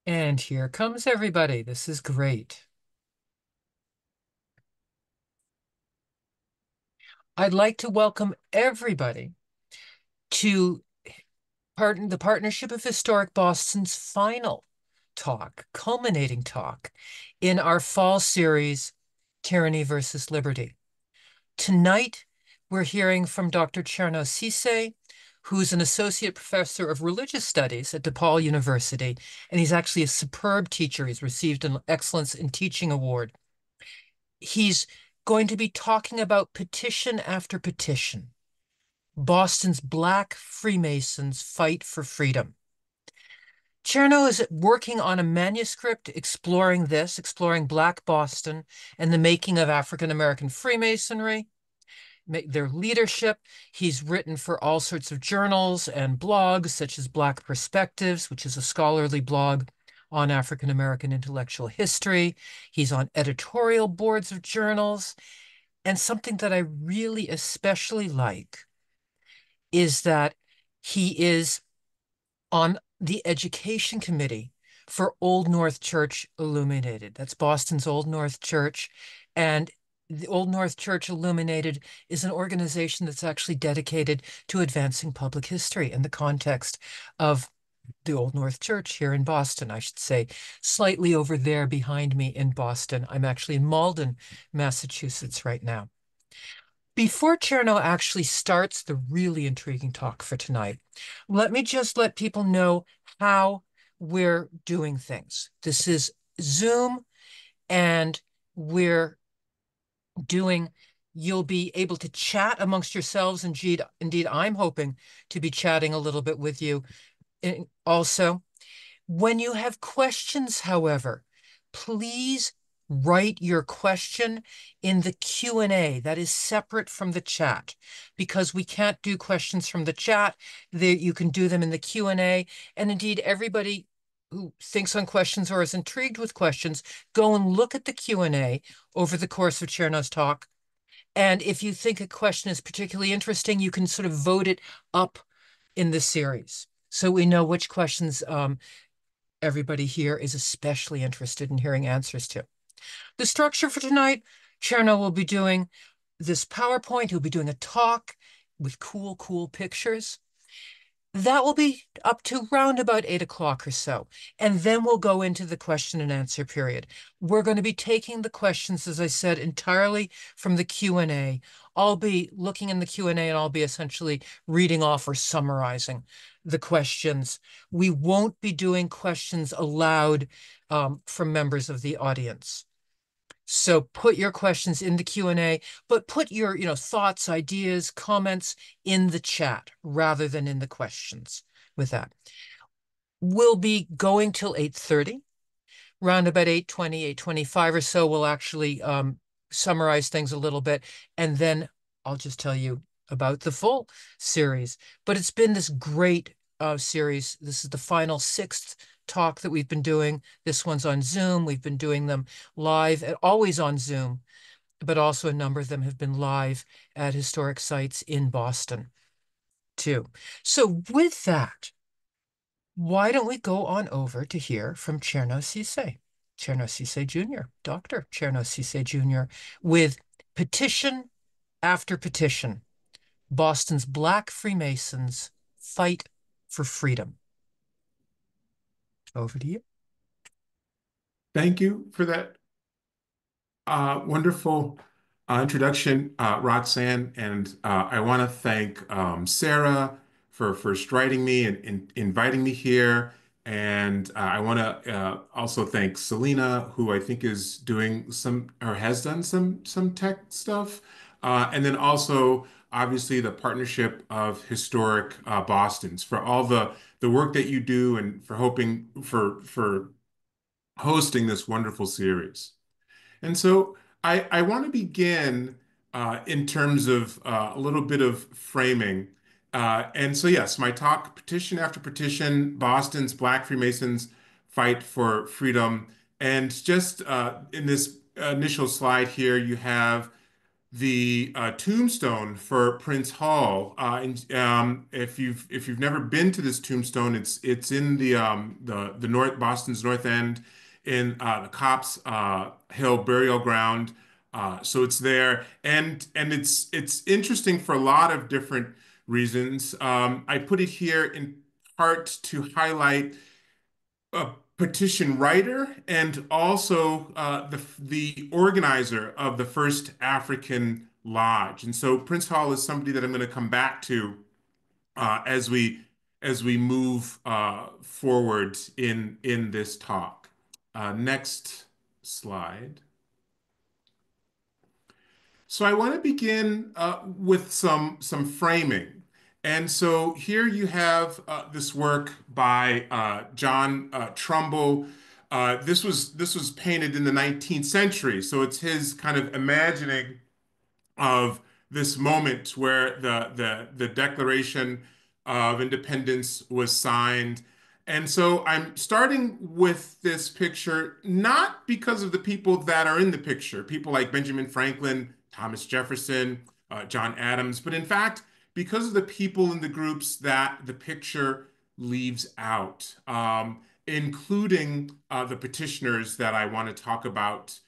And here comes everybody. This is great. I'd like to welcome everybody to the Partnership of Historic Boston's final talk, culminating talk in our fall series, Tyranny versus Liberty. Tonight, we're hearing from Dr. Chernoh Sesay, who's an associate professor of religious studies at DePaul University, and he's actually a superb teacher. He's received an Excellence in Teaching Award. He's going to be talking about petition after petition, Boston's Black Freemasons fight for freedom. Chernoh is working on a manuscript exploring Black Boston and the making of African American Freemasonry, their leadership. He's written for all sorts of journals and blogs, such as Black Perspectives, which is a scholarly blog on African American intellectual history. He's on editorial boards of journals. And something that I really especially like is that he is on the education committee for Old North Church Illuminated. That's Boston's Old North Church. And the Old North Church Illuminated is an organization that's actually dedicated to advancing public history in the context of the Old North Church here in Boston, I should say, slightly over there behind me in Boston. I'm actually in Malden, Massachusetts right now. Before Chernow actually starts the really intriguing talk for tonight, let me just let people know how we're doing things. This is Zoom, and we're doing, you'll be able to chat amongst yourselves. Indeed, I'm hoping to be chatting a little bit with you also. When you have questions, however, please write your question in the Q&A. That is separate from the chat because we can't do questions from the chat. You can do them in the Q&A. And indeed, everybody who thinks on questions or is intrigued with questions, go and look at the Q&A over the course of Chernoh's talk. And if you think a question is particularly interesting, you can sort of vote it up in the series so we know which questions everybody here is especially interested in hearing answers to. The structure for tonight, Chernoh will be doing this PowerPoint. He'll be doing a talk with cool pictures. That will be up to round about 8 o'clock or so. And then we'll go into the question and answer period. We're going to be taking the questions, as I said, entirely from the Q&A. I'll be looking in the Q&A and I'll be essentially reading off or summarizing the questions. We won't be doing questions aloud from members of the audience. So put your questions in the Q&A, but put your, thoughts, ideas, comments in the chat rather than in the questions with that. We'll be going till 8:30. Round about 8:20, 8:25 or so, we'll actually summarize things a little bit. And then I'll just tell you about the full series. But it's been this great series. This is the final sixth talk that we've been doing. This one's on Zoom. We've been doing them live, always on Zoom, but also a number of them have been live at historic sites in Boston too. So with that, why don't we go on over to hear from Chernoh Sesay, Chernoh Sesay Jr., Dr. Chernoh Sesay Jr., with petition after petition, Boston's Black Freemasons fight for freedom. Over to you. Thank you for that wonderful introduction, Roxanne. And I want to thank Sarah for first writing me and inviting me here. And I want to also thank Selena, who I think is doing some or has done some tech stuff. And then also, obviously, the Partnership of Historic Bostons for all the work that you do and for for hosting this wonderful series. And so I want to begin in terms of a little bit of framing. And so, yes, my talk, Petition After Petition, Boston's Black Freemasons Fight for Freedom. And just in this initial slide here, you have the tombstone for Prince Hall. If you've never been to this tombstone, it's in the North Boston's North End in the Cops Hill Burial Ground. So it's there, and it's interesting for a lot of different reasons. I put it here in part to highlight a petition writer and also the organizer of the first African lodge. And so Prince Hall is somebody that I'm going to come back to as we move forward in this talk. Next slide. So I want to begin with some framing. And so here you have this work by John Trumbull. This was painted in the 19th century, so it's his kind of imagining of this moment where the Declaration of Independence was signed. And so I'm starting with this picture, not because of the people that are in the picture, people like Benjamin Franklin, Thomas Jefferson, John Adams, but in fact, because of the people in the groups that the picture leaves out, including the petitioners that I want to talk about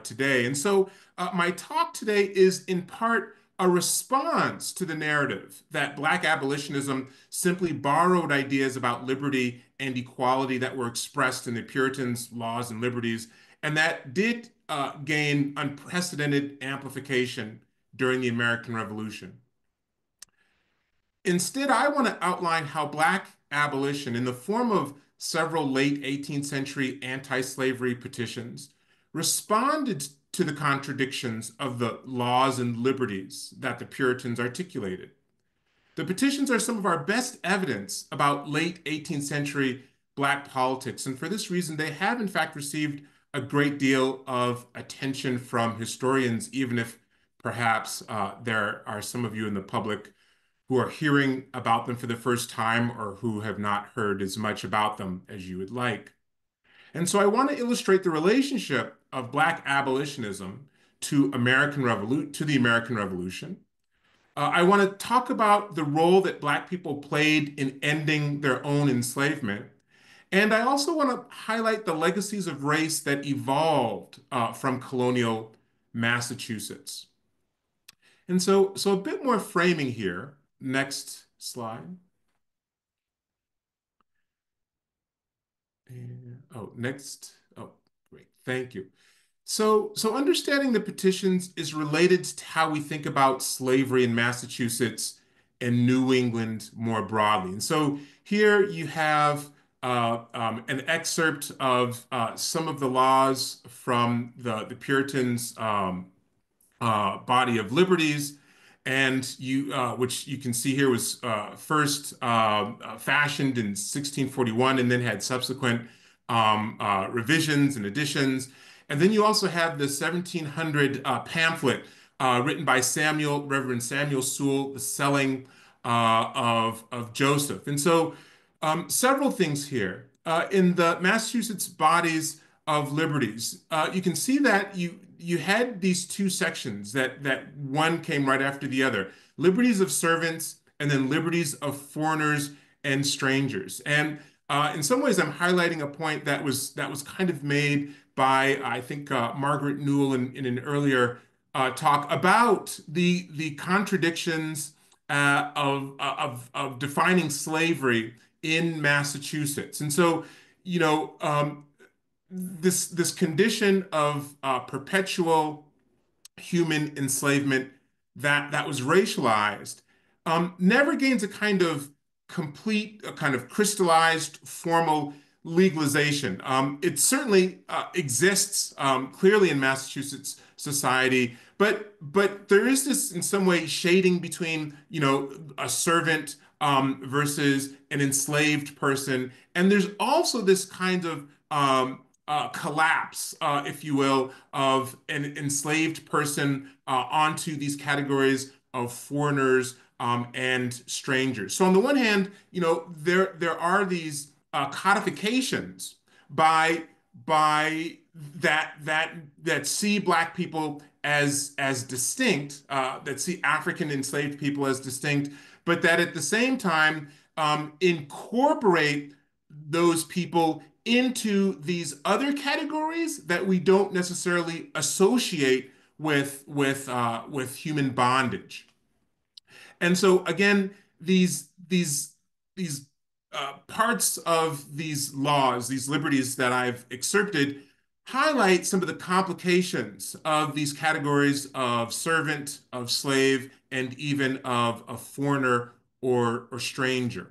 today. And so my talk today is in part a response to the narrative that Black abolitionism simply borrowed ideas about liberty and equality that were expressed in the Puritans' laws and liberties, and that did gain unprecedented amplification during the American Revolution. Instead, I want to outline how Black abolition, in the form of several late 18th century anti slavery petitions, responded to the contradictions of the laws and liberties that the Puritans articulated. The petitions are some of our best evidence about late 18th century Black politics, and for this reason, they have in fact received a great deal of attention from historians, even if perhaps there are some of you in the public who are hearing about them for the first time or who have not heard as much about them as you would like. And so I want to illustrate the relationship of Black abolitionism to the American Revolution. I want to talk about the role that Black people played in ending their own enslavement. And I also want to highlight the legacies of race that evolved from colonial Massachusetts. And so a bit more framing here. Next slide. Next. Oh, great. Thank you. So understanding the petitions is related to how we think about slavery in Massachusetts and New England more broadly. And so here you have an excerpt of some of the laws from the Puritans' Body of Liberties, and which you can see here was first fashioned in 1641, and then had subsequent revisions and additions. And then you also have the 1700 pamphlet written by Reverend Samuel Sewall, The Selling of Joseph. And so several things here. In the Massachusetts Bodies of Liberties, you can see that you had these two sections that one came right after the other: liberties of servants and then liberties of foreigners and strangers. And in some ways, I'm highlighting a point that was kind of made by, I think, Margaret Newell in an earlier talk about the contradictions of defining slavery in Massachusetts. And so, you know, this condition of perpetual human enslavement that was racialized never gains a kind of complete, a kind of crystallized formal legalization. It certainly exists clearly in Massachusetts society, but there is this in some way shading between, you know, a servant versus an enslaved person, and there's also this kind of collapse, if you will, of an enslaved person onto these categories of foreigners and strangers. So on the one hand, you know, there are these codifications by that see Black people as distinct, that see African enslaved people as distinct, but that at the same time incorporate those people into these other categories that we don't necessarily associate with human bondage. And so again, these parts of these laws, these liberties that I've excerpted, highlight some of the complications of these categories of servant, of slave, and even of a foreigner or stranger.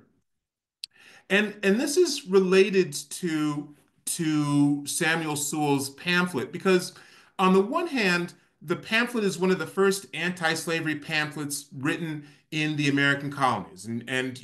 And this is related to Samuel Sewall's pamphlet because, on the one hand, the pamphlet is one of the first anti-slavery pamphlets written in the American colonies, and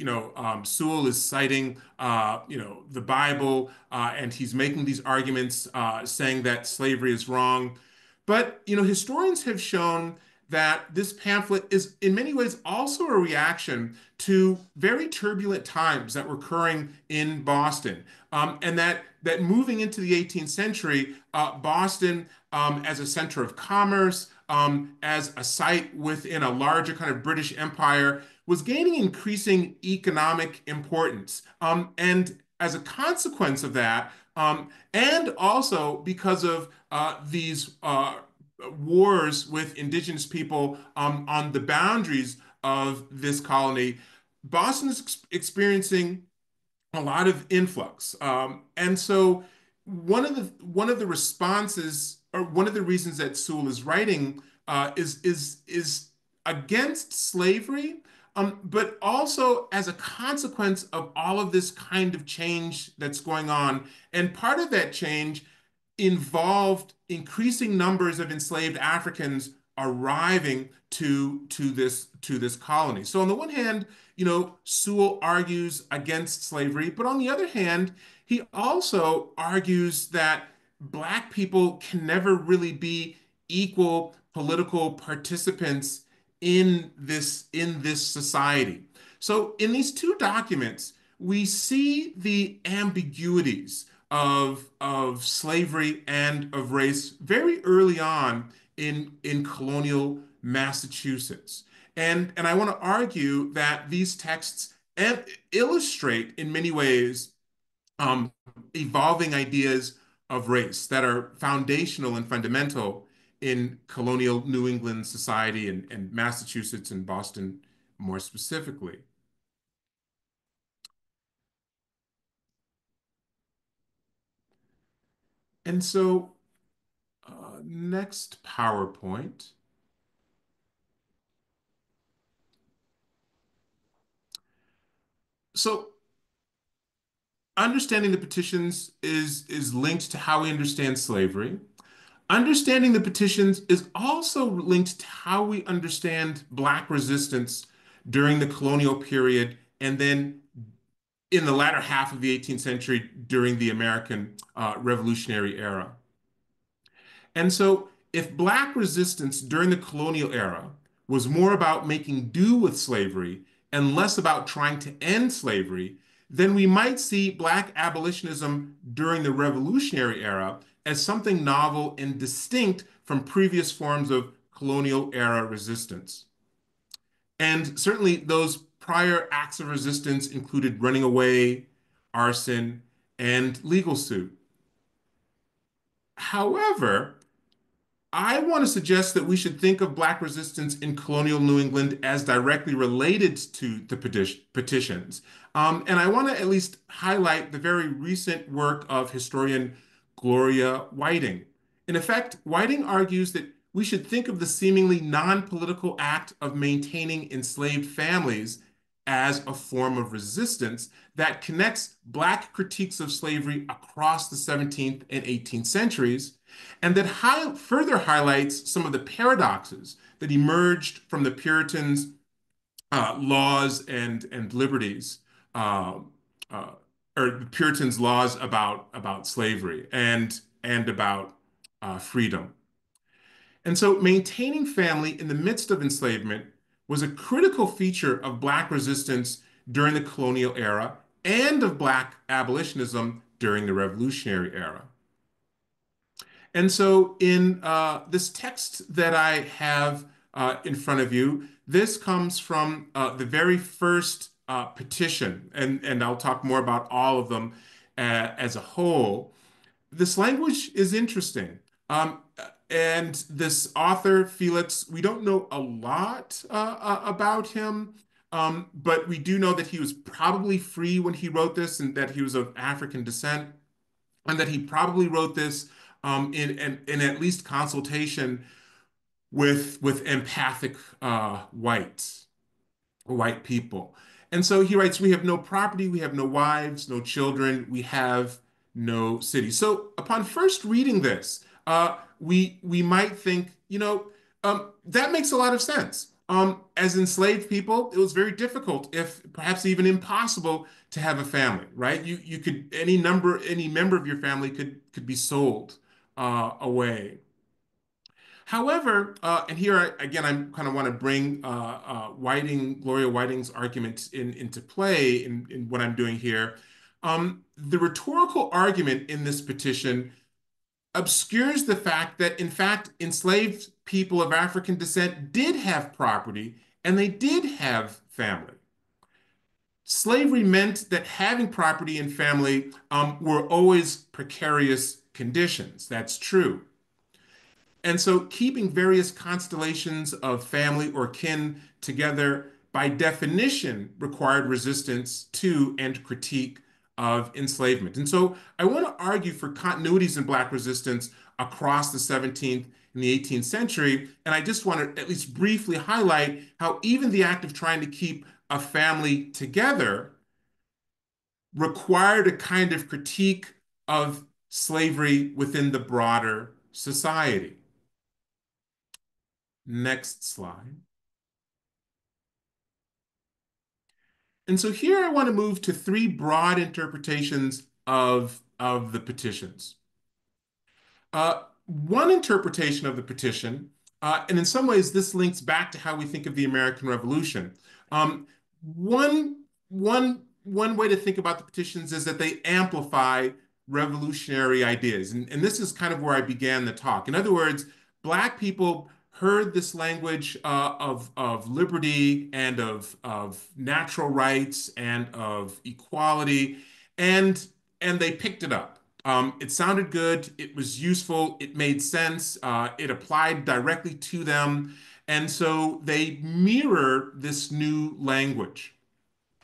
Sewall is citing the Bible, and he's making these arguments saying that slavery is wrong. But historians have shown that this pamphlet is in many ways also a reaction to very turbulent times that were occurring in Boston. And that moving into the 18th century, Boston as a center of commerce, as a site within a larger kind of British Empire, was gaining increasing economic importance. And as a consequence of that, and also because of these wars with indigenous people on the boundaries of this colony, Boston is experiencing a lot of influx. And so one of the responses, or one of the reasons that Sewall is writing, is against slavery, but also as a consequence of all of this kind of change that's going on. And part of that change involved increasing numbers of enslaved Africans arriving to this colony. So on the one hand, Sewall argues against slavery, but on the other hand, he also argues that Black people can never really be equal political participants in this society. So in these two documents, we see the ambiguities of slavery and of race very early on in colonial Massachusetts. And I want to argue that these texts illustrate in many ways evolving ideas of race that are foundational and fundamental in colonial New England society and Massachusetts and Boston more specifically. And so, next PowerPoint. So, understanding the petitions is linked to how we understand slavery. Understanding the petitions is also linked to how we understand Black resistance during the colonial period and then in the latter half of the 18th century during the American Revolutionary Era. And so, if Black resistance during the colonial era was more about making do with slavery and less about trying to end slavery, then we might see Black abolitionism during the Revolutionary Era as something novel and distinct from previous forms of colonial era resistance. And certainly, those prior acts of resistance included running away, arson, and legal suit. However, I want to suggest that we should think of Black resistance in colonial New England as directly related to the petitions. And I want to at least highlight the very recent work of historian Gloria Whiting. In effect, Whiting argues that we should think of the seemingly non-political act of maintaining enslaved families as a form of resistance that connects Black critiques of slavery across the 17th and 18th centuries and that further highlights some of the paradoxes that emerged from the Puritans' laws and liberties, uh, uh, or the Puritans' laws about slavery and about freedom. And so maintaining family in the midst of enslavement was a critical feature of Black resistance during the colonial era and of Black abolitionism during the Revolutionary Era. And so, in this text that I have in front of you, this comes from the very first petition, and I'll talk more about all of them as a whole. This language is interesting. And this author, Felix, we don't know a lot about him, but we do know that he was probably free when he wrote this and that he was of African descent, and that he probably wrote this in at least consultation with empathic white people. And so he writes, we have no property, we have no wives, no children, we have no city. So upon first reading this, we might think, that makes a lot of sense. As enslaved people, it was very difficult, if perhaps even impossible, to have a family, right? You could any member of your family could be sold away. However, and here again, I kind of want to bring Gloria Whiting's argument into play in what I'm doing here. The rhetorical argument in this petition obscures the fact that, in fact, enslaved people of African descent did have property and they did have family. Slavery meant that having property and family were always precarious conditions. That's true. And so, keeping various constellations of family or kin together, by definition, required resistance to and critique of enslavement. And so, I want to argue for continuities in Black resistance across the 17th and the 18th century. And I just want to at least briefly highlight how even the act of trying to keep a family together required a kind of critique of slavery within the broader society. Next slide. And so here I want to move to three broad interpretations of the petitions. One interpretation of the petition, and in some ways this links back to how we think of the American Revolution. Um, one way to think about the petitions is that they amplify revolutionary ideas. And this is kind of where I began the talk. In other words, Black people heard this language of liberty and of natural rights and of equality, and, and they picked it up. It sounded good, it was useful, it made sense, it applied directly to them, and so they mirror this new language.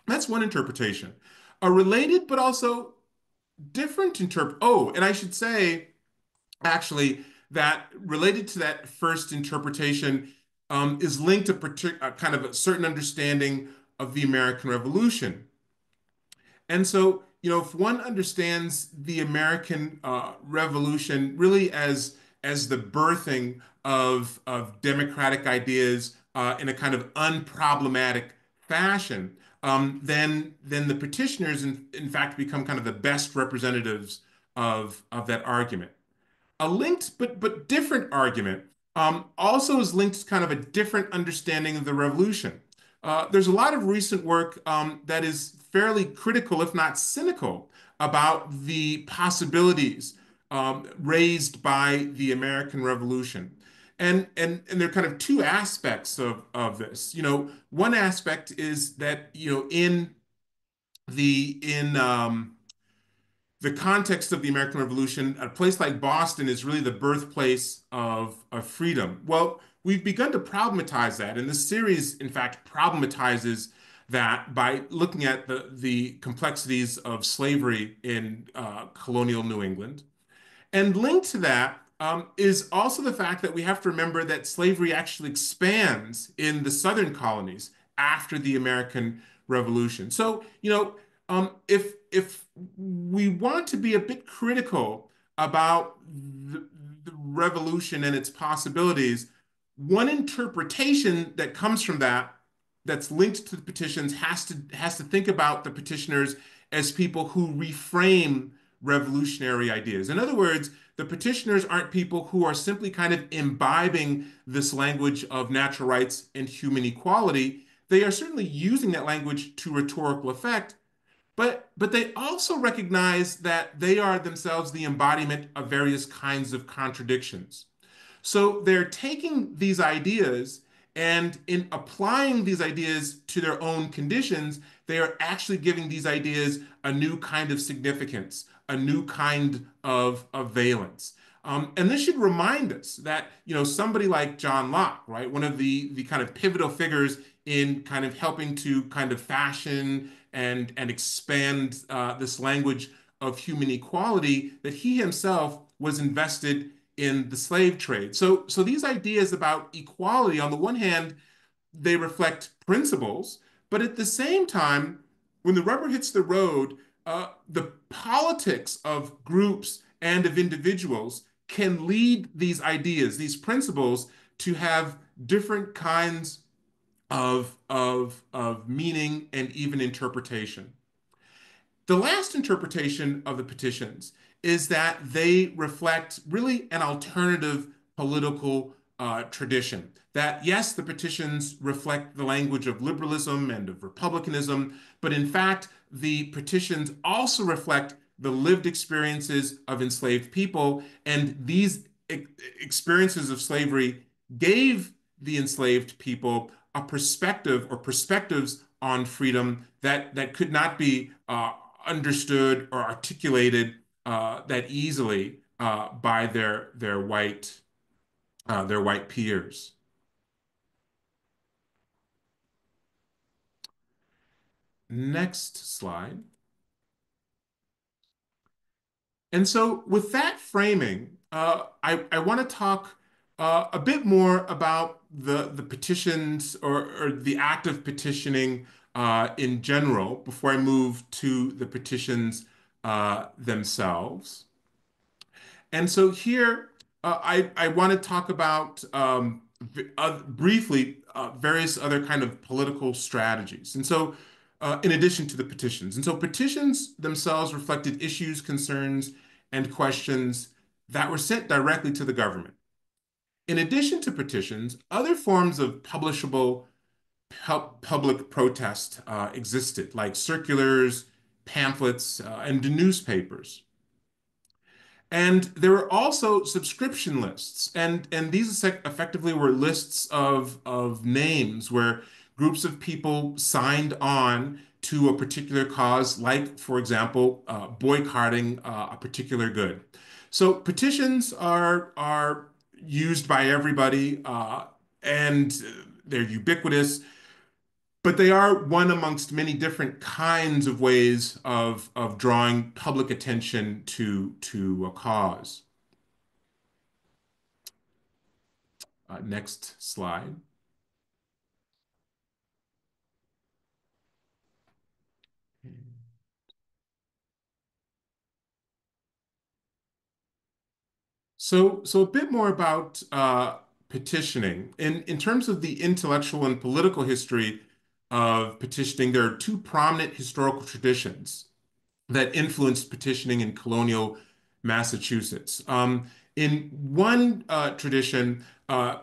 That's one interpretation. A related but also different Oh, and I should say, actually, that related to that first interpretation is linked to kind of a certain understanding of the American Revolution. And so, if one understands the American Revolution really as the birthing of democratic ideas in a kind of unproblematic fashion, then the petitioners, in fact, become kind of the best representatives of that argument. A linked but different argument also is linked to kind of a different understanding of the revolution. There's a lot of recent work that is fairly critical, if not cynical, about the possibilities raised by the American Revolution. And there are kind of two aspects of this. One aspect is that, in the context of the American Revolution, a place like Boston is really the birthplace of freedom. Well, we've begun to problematize that, and this series, in fact, problematizes that by looking at the complexities of slavery in colonial New England. And linked to that is also the fact that we have to remember that slavery actually expands in the southern colonies after the American Revolution. So, if we want to be a bit critical about the revolution and its possibilities, one interpretation that comes from that, that's linked to the petitions, has to think about the petitioners as people who reframe revolutionary ideas. In other words, the petitioners aren't people who are simply kind of imbibing this language of natural rights and human equality. They are certainly using that language to rhetorical effect, but they also recognize that they are themselves the embodiment of various kinds of contradictions. So they're taking these ideas and in applying these ideas to their own conditions, they are actually giving these ideas a new kind of significance, a new kind of valence. And this should remind us that, somebody like John Locke, right, one of the kind of pivotal figures in kind of helping to kind of fashion and expand this language of human equality, that he himself was invested in the slave trade. So these ideas about equality, on the one hand, they reflect principles, but at the same time, when the rubber hits the road, the politics of groups and of individuals can lead these ideas, these principles, to have different kinds of meaning and even interpretation. The last interpretation of the petitions is that they reflect really an alternative political tradition. That, yes, the petitions reflect the language of liberalism and of republicanism, but in fact, the petitions also reflect the lived experiences of enslaved people, and these experiences of slavery gave the enslaved people a perspective or perspectives on freedom that could not be understood or articulated that easily by their white peers. Next slide. And so, with that framing, I want to talk a bit more about the petitions or the act of petitioning in general before I move to the petitions themselves. And so here, I want to talk about briefly various other kind of political strategies. And so, in addition to the petitions, and so petitions themselves reflected issues, concerns, and questions that were sent directly to the government. In addition to petitions, other forms of publishable public protest existed, like circulars, pamphlets, and newspapers. And there were also subscription lists, and these effectively were lists of names where groups of people signed on to a particular cause, like, for example, boycotting a particular good. So petitions are used by everybody, and they're ubiquitous, but they are one amongst many different kinds of ways of drawing public attention to a cause. Next slide. So a bit more about petitioning. In terms of the intellectual and political history of petitioning, there are two prominent historical traditions that influenced petitioning in colonial Massachusetts. In one tradition,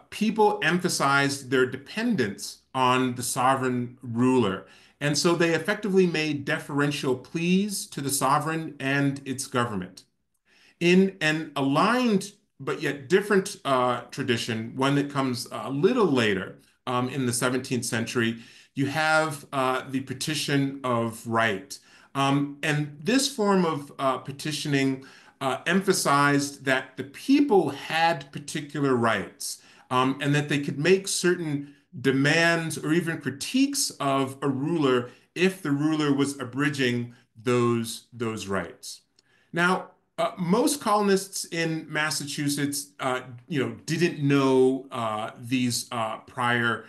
people emphasized their dependence on the sovereign ruler. And so they effectively made deferential pleas to the sovereign and its government. In an aligned but yet different tradition, one that comes a little later in the 17th century, you have the petition of right. And this form of petitioning emphasized that the people had particular rights and that they could make certain demands or even critiques of a ruler if the ruler was abridging those rights. Now, most colonists in Massachusetts, didn't know these prior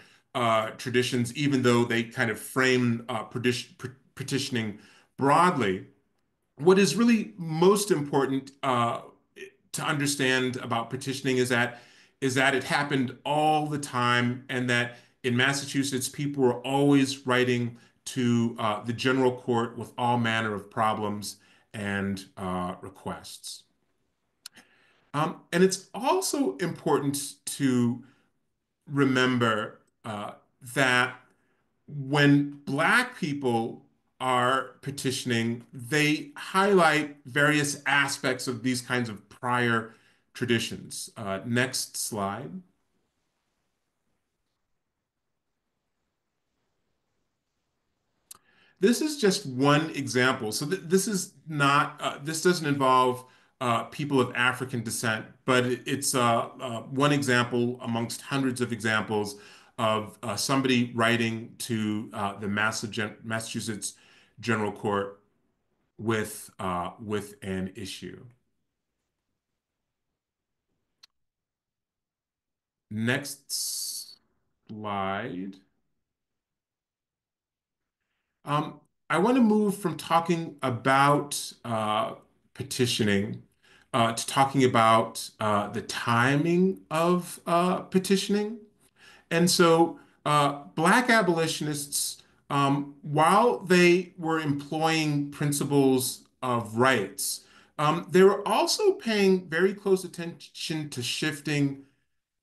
traditions, even though they kind of frame petitioning broadly. What is really most important to understand about petitioning is that it happened all the time, and that in Massachusetts, people were always writing to the general court with all manner of problems and requests. And it's also important to remember that when Black people are petitioning, they highlight various aspects of these kinds of prior traditions. Next slide. This is just one example. So this is not, this doesn't involve people of African descent, but it's one example amongst hundreds of examples of somebody writing to the Massachusetts General Court with an issue. Next slide. Um, I want to move from talking about petitioning to talking about the timing of petitioning. And so, Black abolitionists, while they were employing principles of rights, they were also paying very close attention to shifting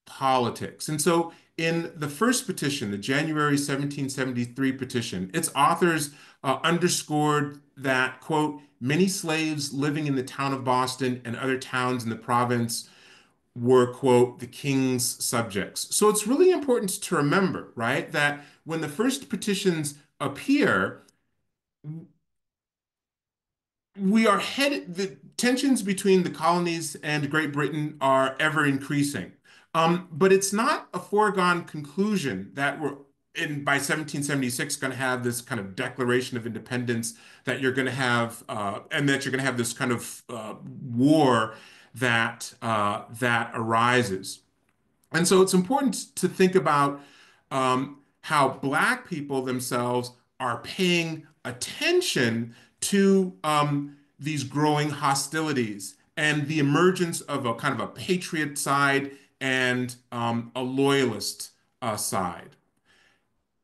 politics. And so in the first petition, the January 1773 petition, its authors underscored that, quote, many slaves living in the town of Boston and other towns in the province were, quote, the king's subjects. So it's really important to remember, right, that when the first petitions appear, we are headed, the tensions between the colonies and Great Britain are ever increasing. But it's not a foregone conclusion that we're by 1776 going to have this kind of declaration of independence that you're going to have, and that you're going to have this kind of war that arises. And so it's important to think about how Black people themselves are paying attention to these growing hostilities and the emergence of a kind of a patriot side and a loyalist side.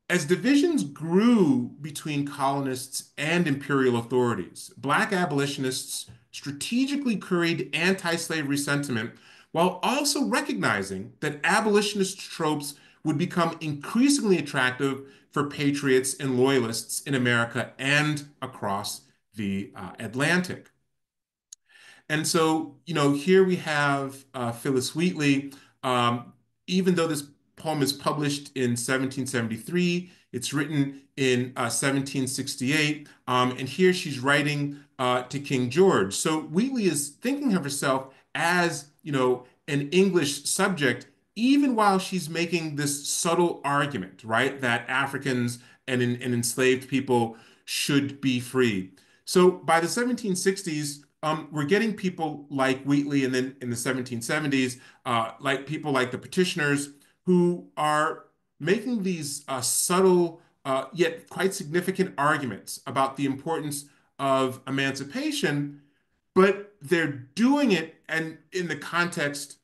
As divisions grew between colonists and imperial authorities, Black abolitionists strategically curried anti-slavery sentiment while also recognizing that abolitionist tropes would become increasingly attractive for patriots and loyalists in America and across the Atlantic. And so, here we have Phyllis Wheatley. Even though this poem is published in 1773, it's written in 1768. And here she's writing to King George. So Wheatley is thinking of herself as, an English subject, even while she's making this subtle argument, right, that Africans and enslaved people should be free. So by the 1760s, we're getting people like Wheatley, and then in the 1770s, like people like the petitioners, who are making these subtle yet quite significant arguments about the importance of emancipation, but they're doing it and in the context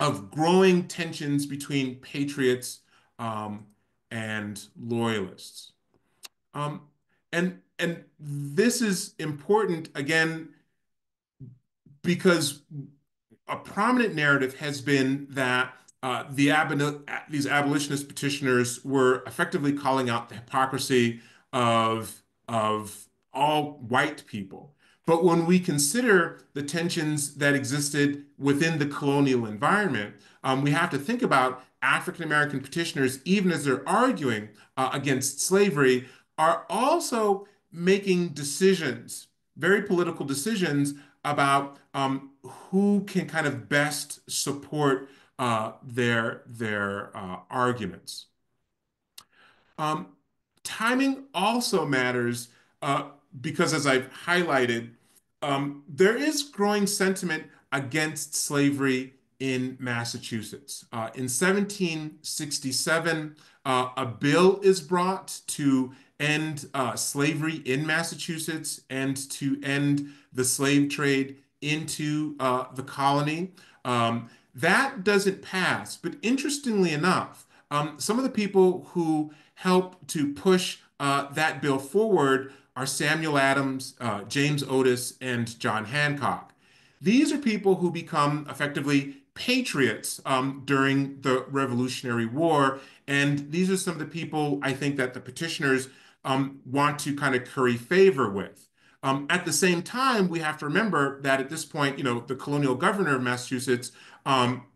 of growing tensions between patriots um, and loyalists. Um, and this is important again because a prominent narrative has been that these abolitionist petitioners were effectively calling out the hypocrisy of all white people. But when we consider the tensions that existed within the colonial environment, we have to think about African American petitioners, even as they're arguing against slavery, are also making decisions, very political decisions about who can kind of best support their arguments. Um, Timing also matters uh, because, as I've highlighted, there is growing sentiment against slavery in Massachusetts. In 1767, a bill is brought to end slavery in Massachusetts and to end the slave trade into the colony. That doesn't pass, but interestingly enough, some of the people who help to push that bill forward are Samuel Adams, James Otis, and John Hancock. These are people who become effectively patriots during the Revolutionary War, and these are some of the people I think that the petitioners want to kind of curry favor with. At the same time, we have to remember that at this point, the colonial governor of Massachusetts um,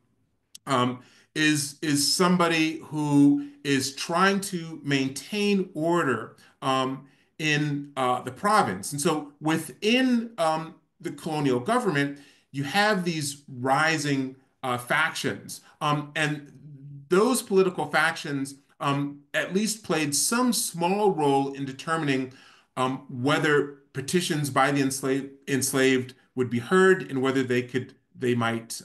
um, is somebody who is trying to maintain order in the province. And so within the colonial government, you have these rising factions. And those political factions at least played some small role in determining whether petitions by the enslaved would be heard and whether they might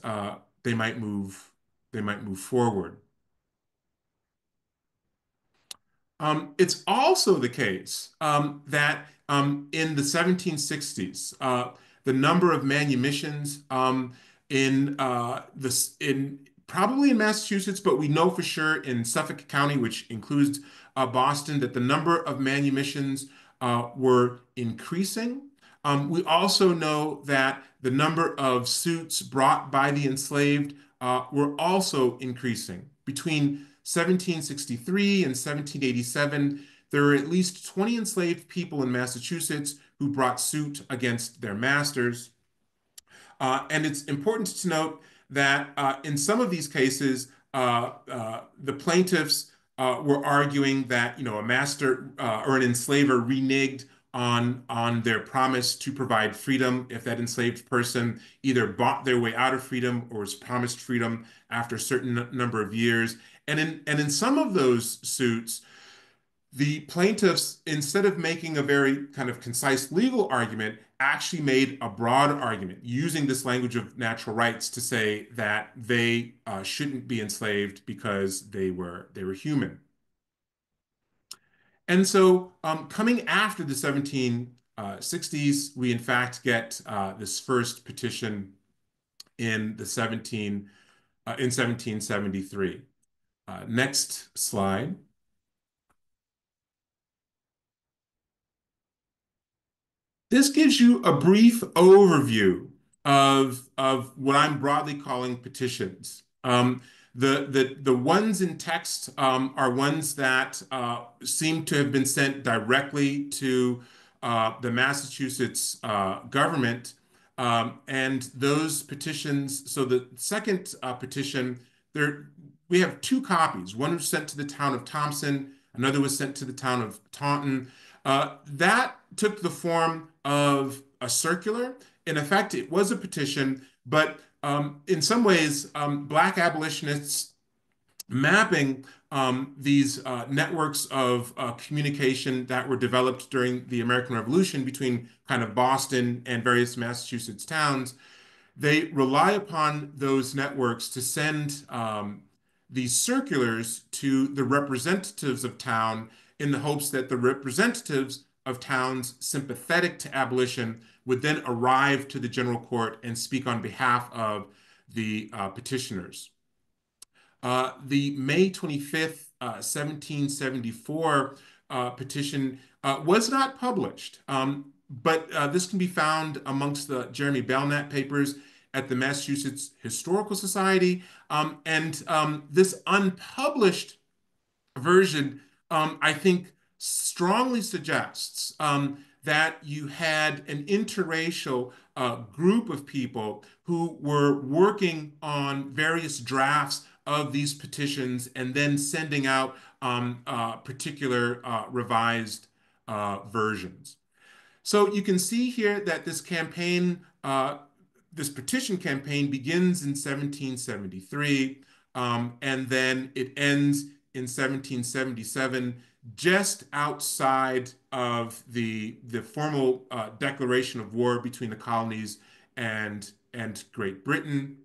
move they might move forward. It's also the case that in the 1760s, the number of manumissions in probably in Massachusetts, but we know for sure in Suffolk County, which includes Boston, that the number of manumissions were increasing. We also know that the number of suits brought by the enslaved were also increasing. Between 1763 and 1787, there were at least 20 enslaved people in Massachusetts who brought suit against their masters. And it's important to note that in some of these cases, the plaintiffs were arguing that a master or an enslaver reneged on their promise to provide freedom if that enslaved person either bought their way out of freedom or was promised freedom after a certain number of years. And in some of those suits, the plaintiffs, instead of making a very kind of concise legal argument, actually made a broad argument using this language of natural rights to say that they shouldn't be enslaved because they were human. And so, coming after the 1760s, we in fact get this first petition in 1773. Next slide. This gives you a brief overview of what I'm broadly calling petitions. The ones in text are ones that seem to have been sent directly to the Massachusetts government. And those petitions, so the second petition, there we have two copies. One was sent to the town of Thompson, another was sent to the town of Taunton. That took the form of a circular. In effect, it was a petition, but in some ways, Black abolitionists mapping these networks of communication that were developed during the American Revolution between kind of Boston and various Massachusetts towns, they rely upon those networks to send these circulars to the representatives of town in the hopes that the representatives of towns sympathetic to abolition would then arrive to the general court and speak on behalf of the petitioners. The May 25th, 1774 petition was not published, but this can be found amongst the Jeremy Belknap papers at the Massachusetts Historical Society. And this unpublished version, I think, strongly suggests that you had an interracial group of people who were working on various drafts of these petitions and then sending out particular revised versions. So you can see here that this campaign, this petition campaign begins in 1773, and then it ends in 1777, just outside of the formal declaration of war between the colonies and Great Britain.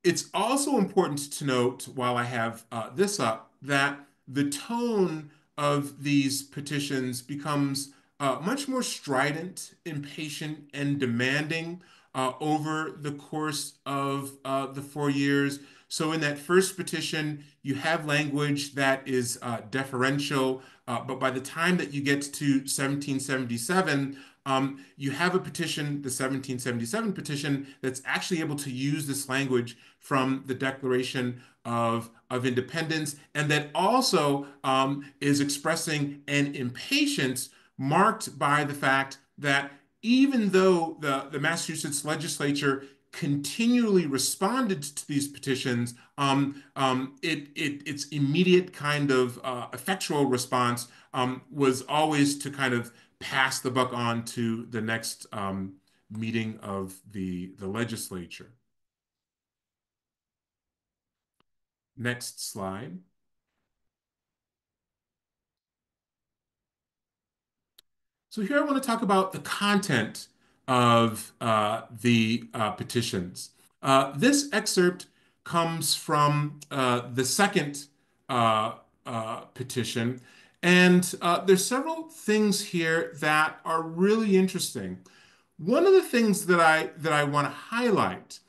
It's also important to note, while I have this up, that the tone of these petitions becomes much more strident, impatient, and demanding over the course of the 4 years. So, in that first petition, you have language that is deferential, but by the time that you get to 1777, you have a petition, the 1777 petition, that's actually able to use this language from the Declaration of of independence, and that also is expressing an impatience marked by the fact that even though the Massachusetts legislature continually responded to these petitions, its immediate kind of effectual response was always to kind of pass the buck on to the next meeting of the legislature. Next slide. So here I want to talk about the content of the petitions. This excerpt comes from the second petition, and there's several things here that are really interesting. One of the things that I want to highlight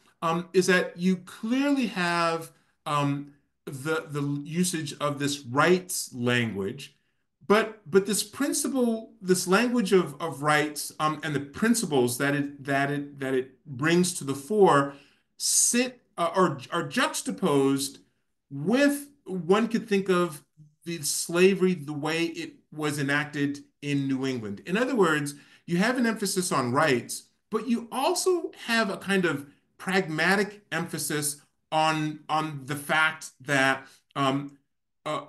is that you clearly have the usage of this rights language, but this principle, this language of rights, and the principles that it brings to the fore sit or are juxtaposed with, one could think of the slavery the way it was enacted in New England. In other words, you have an emphasis on rights, but you also have a kind of pragmatic emphasis on the fact that um, uh,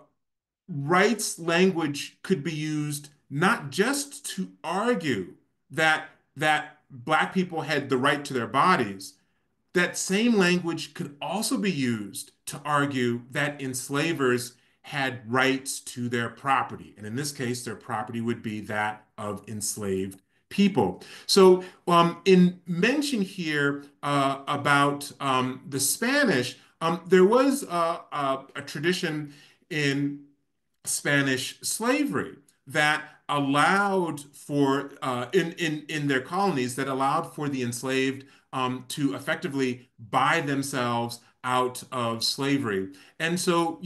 rights language could be used not just to argue that Black people had the right to their bodies. That same language could also be used to argue that enslavers had rights to their property. And in this case, their property would be that of enslaved people. So, in mention here about the Spanish, there was a tradition in Spanish slavery that allowed for in their colonies that allowed for the enslaved to effectively buy themselves out of slavery. And so,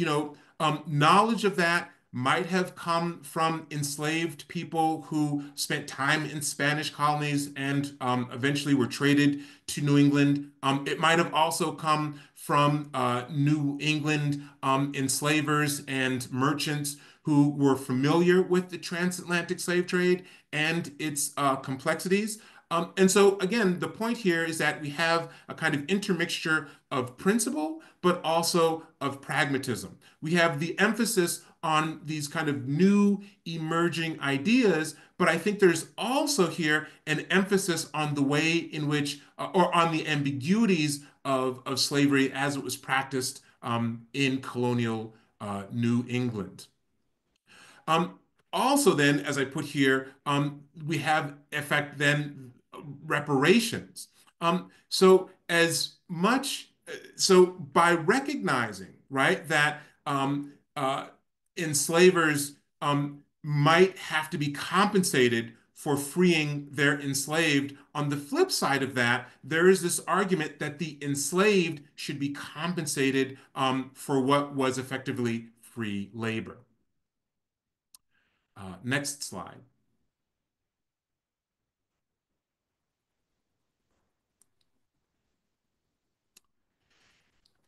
knowledge of that might have come from enslaved people who spent time in Spanish colonies and eventually were traded to New England. It might have also come from New England enslavers and merchants who were familiar with the transatlantic slave trade and its complexities. And so, again, the point here is that we have a kind of intermixture of principle, but also of pragmatism. We have the emphasis on these kind of new emerging ideas, but I think there's also here an emphasis on the way in which, or on the ambiguities of slavery as it was practiced in colonial New England. Um, Also, then, as I put here, we have effect then reparations. So as much so by recognizing, right, that enslavers might have to be compensated for freeing their enslaved. On the flip side of that, there is this argument that the enslaved should be compensated for what was effectively free labor. Next slide.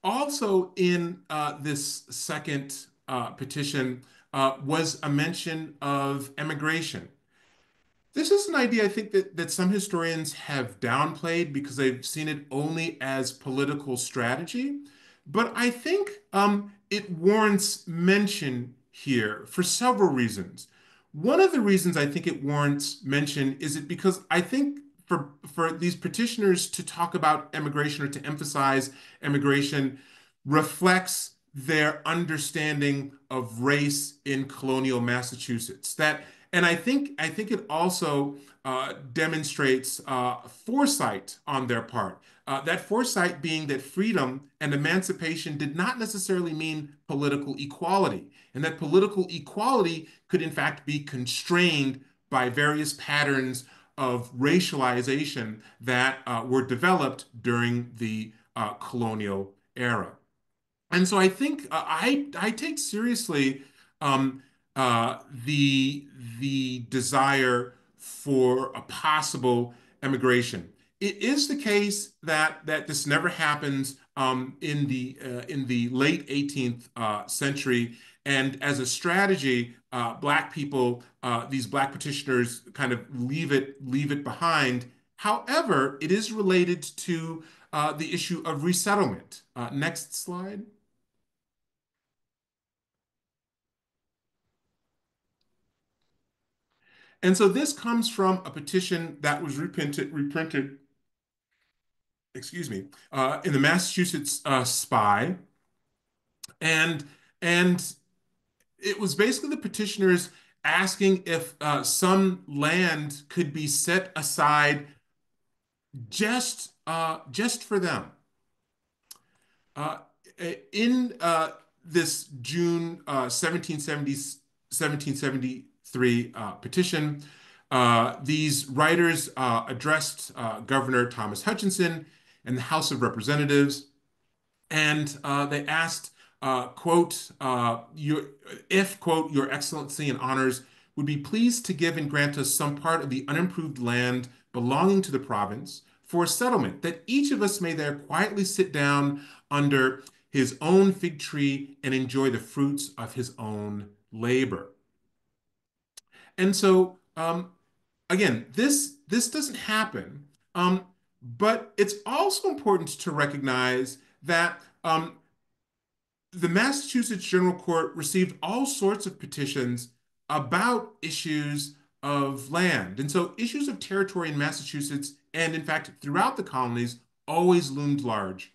Also, in this second petition was a mention of emigration. This is an idea I think that some historians have downplayed because they've seen it only as political strategy. But I think it warrants mention here for several reasons. One of the reasons I think it warrants mention is it because I think for these petitioners to talk about emigration or to emphasize emigration reflects their understanding of race in colonial Massachusetts. And I think it also demonstrates foresight on their part. That foresight being that freedom and emancipation did not necessarily mean political equality, and that political equality could in fact be constrained by various patterns of racialization that were developed during the colonial era. And so I think I take seriously um, the desire for a possible emigration. It is the case that this never happens in the late 18th century. And as a strategy, Black people, these Black petitioners, kind of leave it behind. However, it is related to the issue of resettlement. Next slide. And so this comes from a petition that was reprinted, excuse me, in the Massachusetts Spy, and and it was basically the petitioners asking if some land could be set aside just for them. Uh, in this June 1773 petition, these writers addressed Governor Thomas Hutchinson and the House of Representatives, and they asked, quote, if, quote, Your Excellency and honors would be pleased to give and grant us some part of the unimproved land belonging to the province for a settlement, that each of us may there quietly sit down under his own fig tree and enjoy the fruits of his own labor. And so, again, this doesn't happen, but it's also important to recognize that the Massachusetts General Court received all sorts of petitions about issues of land. And so issues of territory in Massachusetts, and in fact throughout the colonies, always loomed large.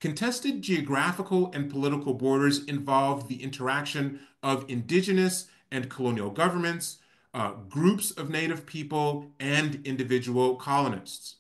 Contested geographical and political borders involved the interaction of indigenous and colonial governments, groups of native people, and individual colonists.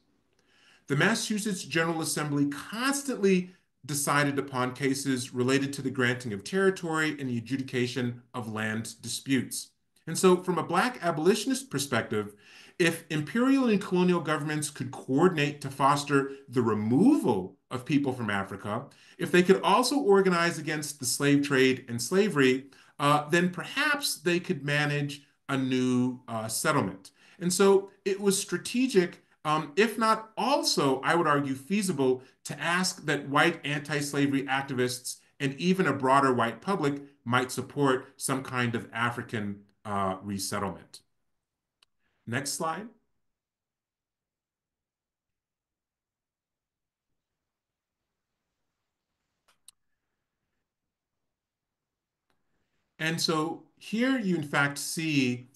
The Massachusetts General Assembly constantly decided upon cases related to the granting of territory and the adjudication of land disputes. And so, from a Black abolitionist perspective, if imperial and colonial governments could coordinate to foster the removal of people from Africa, if they could also organize against the slave trade and slavery, then perhaps they could manage a new settlement. And so it was strategic, if not also, I would argue, feasible to ask that white anti-slavery activists and even a broader white public might support some kind of African resettlement. Next slide. And so here you, in fact, see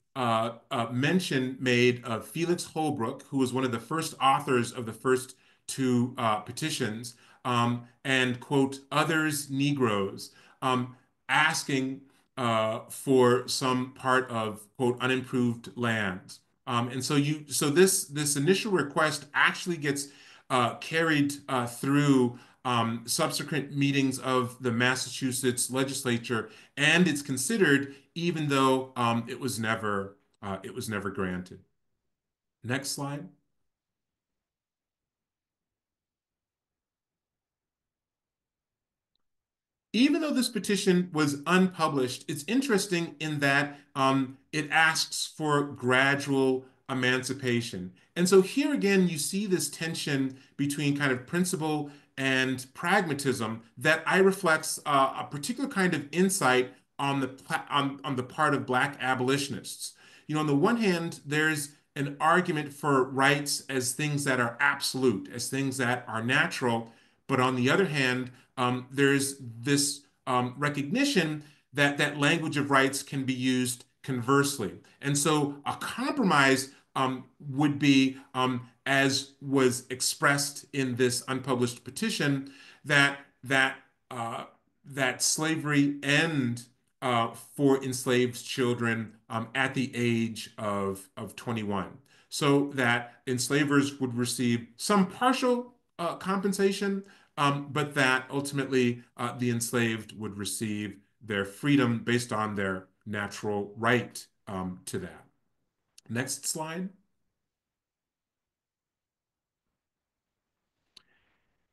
mention made of Felix Holbrook, who was one of the first authors of the first two petitions, and, quote, others Negroes, asking for some part of, quote, unimproved lands. And so this initial request actually gets carried through subsequent meetings of the Massachusetts legislature, and it's considered even though it was never granted. Next slide. Even though this petition was unpublished, it's interesting in that it asks for gradual emancipation. And so here again, you see this tension between kind of principle and pragmatism that I reflects a particular kind of insight on on the part of Black abolitionists. You know, on the one hand, there's an argument for rights as things that are absolute, as things that are natural. But on the other hand, there's this recognition that that language of rights can be used conversely. And so a compromise would be, as was expressed in this unpublished petition, that that slavery end for enslaved children at the age of 21, so that enslavers would receive some partial compensation, but that ultimately the enslaved would receive their freedom based on their natural right to that. Next slide.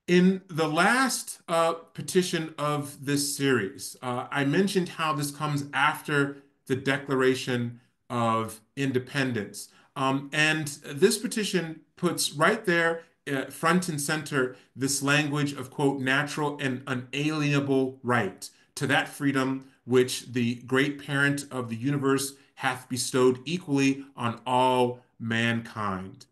In the last petition of this series, I mentioned how this comes after the Declaration of Independence. And this petition puts right there front and center this language of, quote, natural and unalienable right to that freedom which the great parent of the universe hath bestowed equally on all mankind.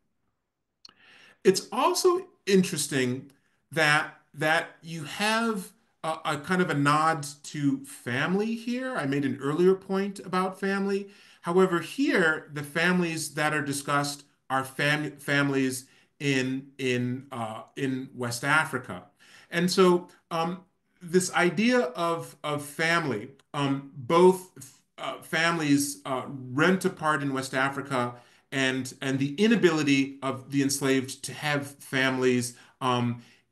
It's also interesting that you have a kind of a nod to family here. I made an earlier point about family. However, here the families that are discussed are families in West Africa, and so this idea of family, both families rent apart in West Africa and the inability of the enslaved to have families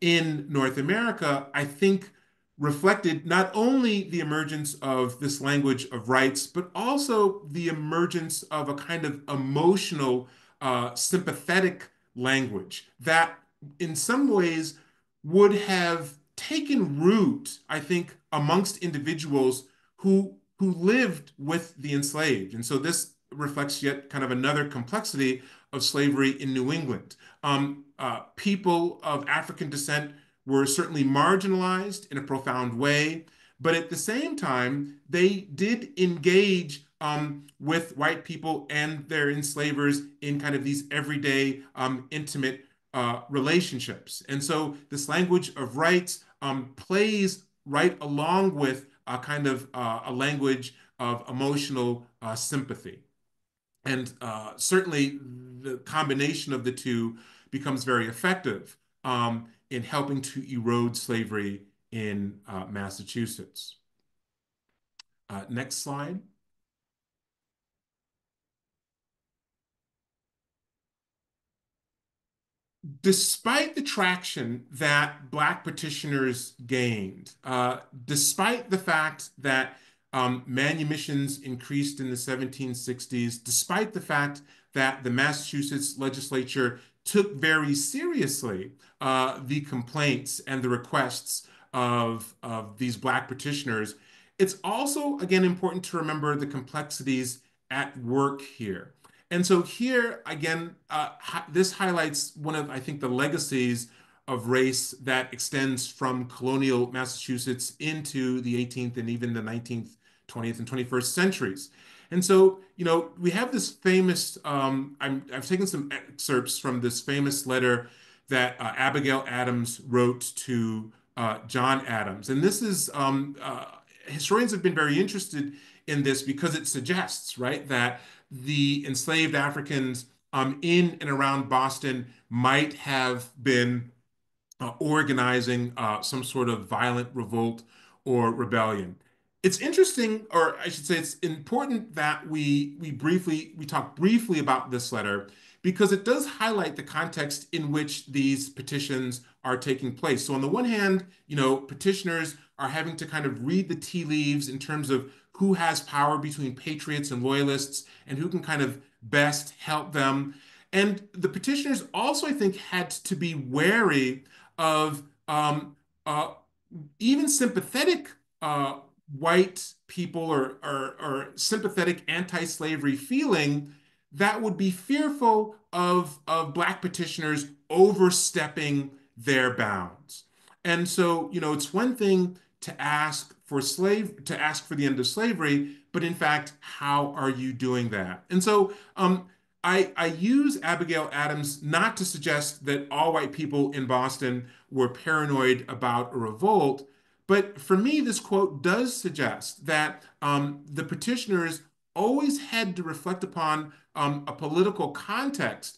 in North America, I think reflected not only the emergence of this language of rights, but also the emergence of a kind of emotional, sympathetic language that in some ways would have taken root, I think, amongst individuals who lived with the enslaved. And so this reflects yet kind of another complexity of slavery in New England. People of African descent were certainly marginalized in a profound way, but at the same time, they did engage with white people and their enslavers in kind of these everyday, intimate relationships. And so this language of rights plays right along with a kind of a language of emotional sympathy. And certainly the combination of the two becomes very effective in helping to erode slavery in Massachusetts. Next slide. Despite the traction that Black petitioners gained, despite the fact that manumissions increased in the 1760s, despite the fact that the Massachusetts legislature took very seriously the complaints and the requests of these Black petitioners, it's also, again, important to remember the complexities at work here. And so here again, this highlights one of, I think, the legacies of race that extends from colonial Massachusetts into the 18th and even the 19th, 20th, and 21st centuries. And so, we have this famous, I've taken some excerpts from this famous letter that Abigail Adams wrote to John Adams. And this is, historians have been very interested in this because it suggests, right, that the enslaved Africans in and around Boston might have been organizing some sort of violent revolt or rebellion. It's interesting, or I should say, it's important that we talk briefly about this letter because it does highlight the context in which these petitions are taking place. So on the one hand, petitioners are having to kind of read the tea leaves in terms of who has power between patriots and loyalists and who can kind of best help them. And the petitioners also, I think, had to be wary of uh, even sympathetic white people or sympathetic anti-slavery feeling that would be fearful of Black petitioners overstepping their bounds. And so, it's one thing to ask for the end of slavery, but in fact, how are you doing that? And so, I use Abigail Adams not to suggest that all white people in Boston were paranoid about a revolt, but for me, this quote does suggest that the petitioners always had to reflect upon a political context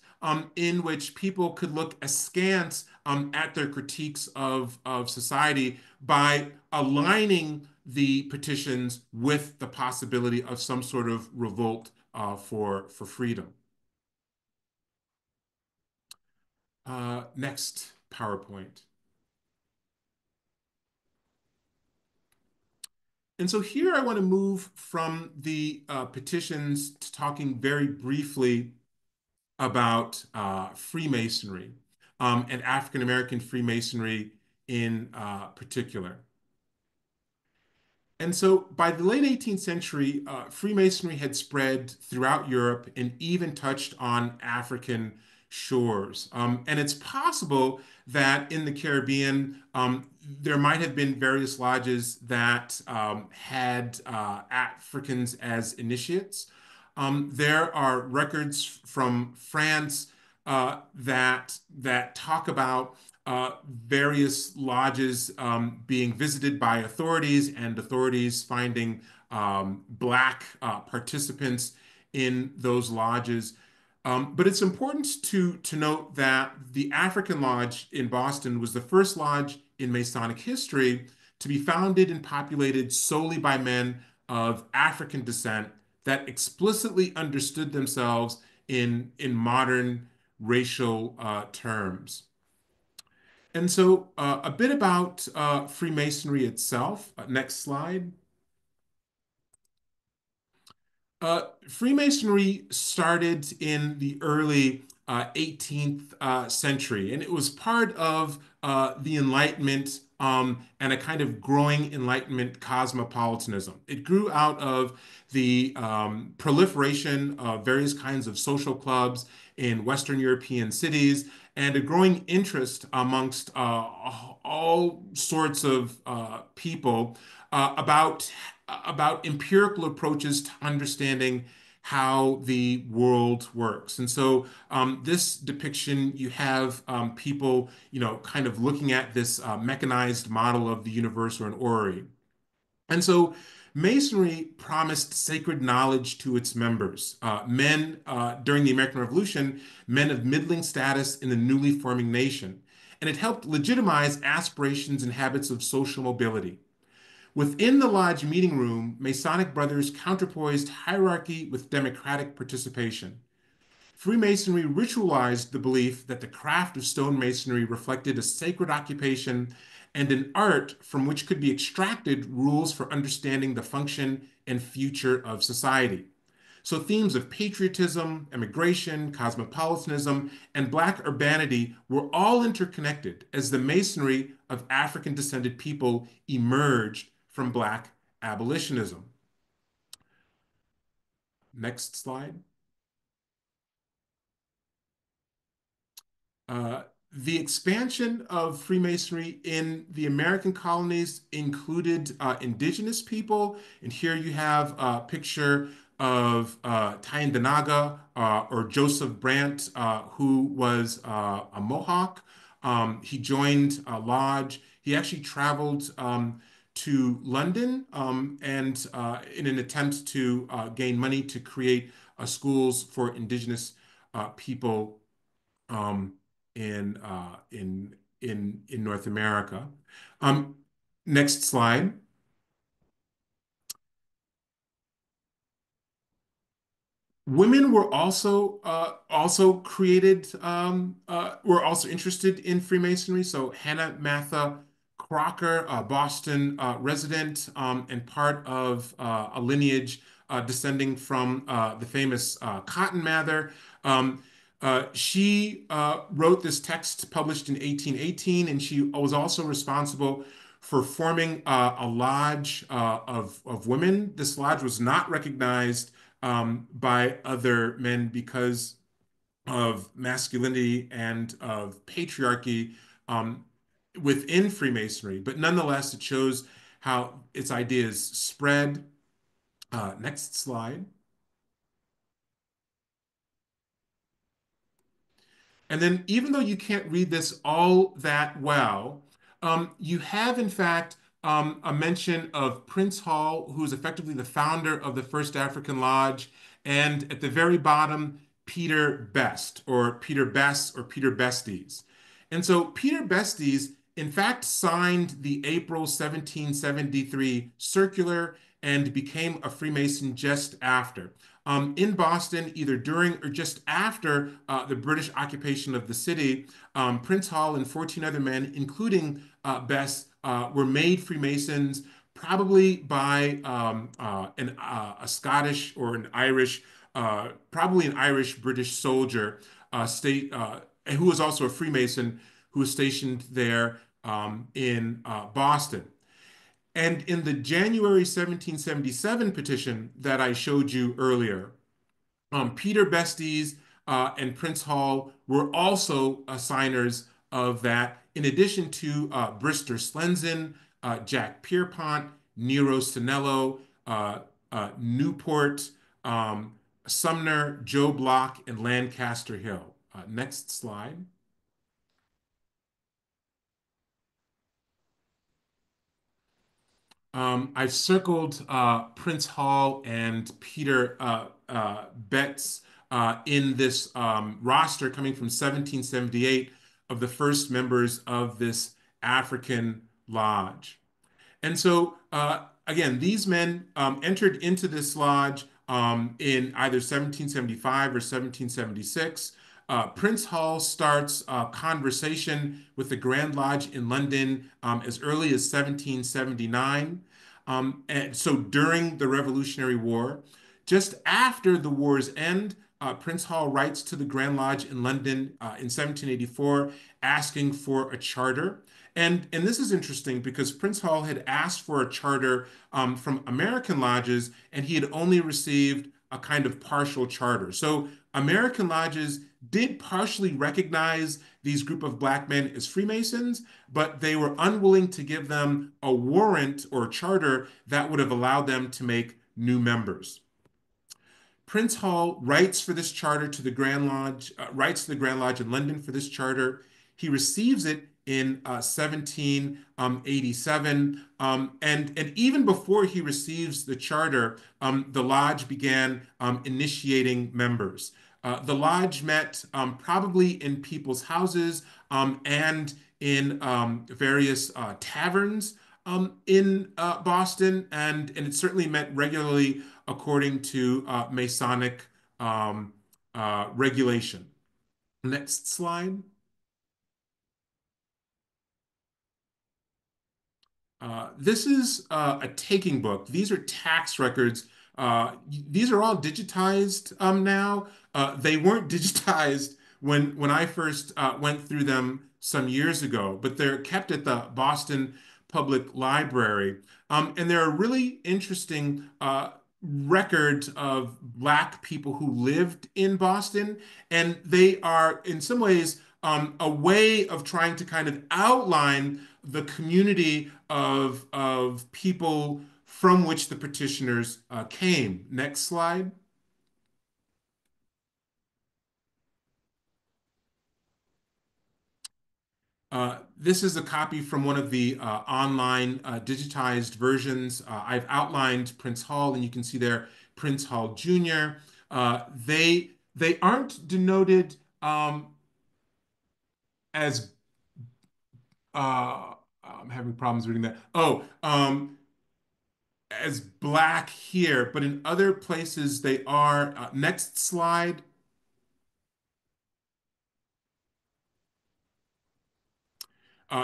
in which people could look askance at their critiques of society by aligning the petitions with the possibility of some sort of revolt for freedom. Next PowerPoint. And so here I want to move from the petitions to talking very briefly about Freemasonry and African American Freemasonry in particular. And so by the late 18th century, Freemasonry had spread throughout Europe and even touched on African shores. And it's possible that in the Caribbean, there might have been various lodges that had Africans as initiates. There are records from France that talk about various lodges being visited by authorities and authorities finding Black participants in those lodges. But it's important to note that the African Lodge in Boston was the first lodge in Masonic history to be founded and populated solely by men of African descent that explicitly understood themselves in modern racial terms. And so, a bit about Freemasonry itself. Next slide. Freemasonry started in the early 18th century, and it was part of the Enlightenment and a kind of growing Enlightenment cosmopolitanism. It grew out of the proliferation of various kinds of social clubs in Western European cities and a growing interest amongst all sorts of people about empirical approaches to understanding how the world works. And so this depiction, you have people, kind of looking at this mechanized model of the universe or an orrery. And so Masonry promised sacred knowledge to its members. During the American Revolution, men of middling status in the newly forming nation. And it helped legitimize aspirations and habits of social mobility. Within the lodge meeting room, Masonic brothers counterpoised hierarchy with democratic participation. Freemasonry ritualized the belief that the craft of stonemasonry reflected a sacred occupation and an art from which could be extracted rules for understanding the function and future of society. So themes of patriotism, immigration, cosmopolitanism, and Black urbanity were all interconnected as the masonry of African descended people emerged from Black abolitionism. Next slide. Uh, the expansion of Freemasonry in the American colonies included indigenous people. And here you have a picture of Tyendinaga or Joseph Brant, who was a Mohawk. He joined a lodge. He actually traveled to London and in an attempt to gain money to create schools for indigenous people um, in North America. Um, Next slide. Women were also created were also interested in Freemasonry. So Hannah Matha Crocker, a Boston resident and part of a lineage descending from the famous Cotton Mather. She wrote this text published in 1818, and she was also responsible for forming a lodge of women. This lodge was not recognized by other men because of masculinity and of patriarchy um, within Freemasonry. But nonetheless, it shows how its ideas spread. Next slide. And then, even though you can't read this all that well, you have, in fact, a mention of Prince Hall, who is effectively the founder of the First African Lodge, and at the very bottom, Peter Best, or Peter Bess, or Peter Besties. And so, Peter Besties, in fact, signed the April 1773 circular and became a Freemason just after in Boston, either during or just after the British occupation of the city. Prince Hall and 14 other men, including Bess, were made Freemasons probably by a Scottish or an Irish, probably an Irish British soldier, who was also a Freemason, who was stationed there in Boston. And in the January 1777 petition that I showed you earlier, Peter Besties and Prince Hall were also signers of that, in addition to Brister Slenzen, Jack Pierpont, Nero Sinello, Newport, um, Sumner, Joe Block, and Lancaster Hill. Next slide. I've circled Prince Hall and Peter Betts in this roster coming from 1778 of the first members of this African lodge. And so, again, these men entered into this lodge in either 1775 or 1776. Prince Hall starts a conversation with the Grand Lodge in London as early as 1779. And so during the Revolutionary War, just after the war's end, Prince Hall writes to the Grand Lodge in London in 1784 asking for a charter. And this is interesting because Prince Hall had asked for a charter from American lodges, and he had only received a kind of partial charter. So American lodges did partially recognize these group of black men as Freemasons, but they were unwilling to give them a warrant or charter that would have allowed them to make new members. Prince Hall writes for this charter to the Grand Lodge, writes to the Grand Lodge in London for this charter. He receives it in 1787. And even before he receives the charter, the lodge began initiating members. The lodge met probably in people's houses and in various taverns in Boston, and it certainly met regularly according to Masonic regulation. Next slide. This is a taking book. These are tax records. These are all digitized now. They weren't digitized when I first went through them some years ago, but they're kept at the Boston Public Library. And they're a really interesting record of Black people who lived in Boston. And they are, in some ways, a way of trying to kind of outline the community of people from which the petitioners came. Next slide. This is a copy from one of the online digitized versions. I've outlined Prince Hall, and you can see there Prince Hall Jr. They aren't denoted as I'm having problems reading that. Oh, as black here, but in other places they are. Next slide.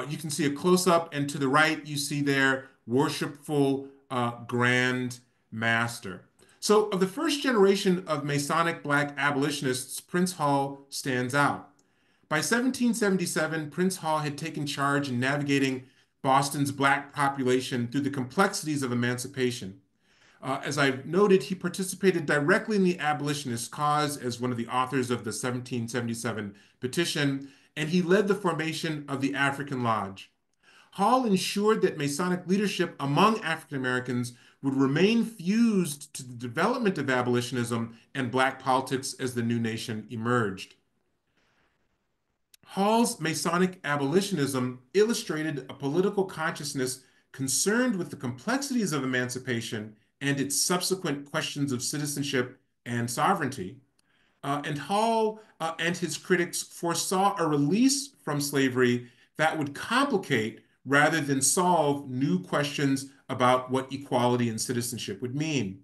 You can see a close up, and to the right, you see their worshipful Grand Master. So, of the first generation of Masonic Black abolitionists, Prince Hall stands out. By 1777, Prince Hall had taken charge in navigating Boston's Black population through the complexities of emancipation. As I've noted, he participated directly in the abolitionist cause as one of the authors of the 1777 petition, and he led the formation of the African Lodge. Hall ensured that Masonic leadership among African Americans would remain fused to the development of abolitionism and Black politics as the new nation emerged. Hall's Masonic abolitionism illustrated a political consciousness concerned with the complexities of emancipation and its subsequent questions of citizenship and sovereignty. And Hall and his critics foresaw a release from slavery that would complicate rather than solve new questions about what equality and citizenship would mean.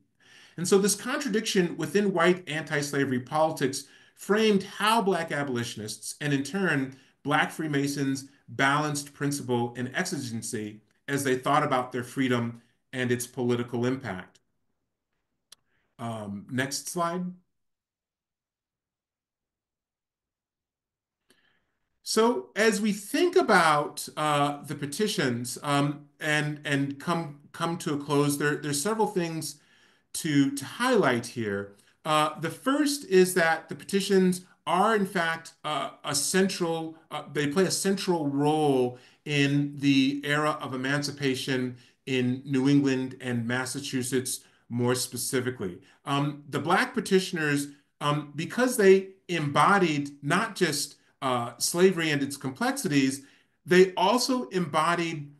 And so this contradiction within white anti-slavery politics framed how Black abolitionists, and in turn, Black Freemasons, balanced principle and exigency as they thought about their freedom and its political impact. Next slide. So as we think about the petitions and come to a close, there's several things to highlight here. The first is that the petitions are in fact they play a central role in the era of emancipation in New England and Massachusetts more specifically. The Black petitioners, because they embodied not just slavery and its complexities, they also embodied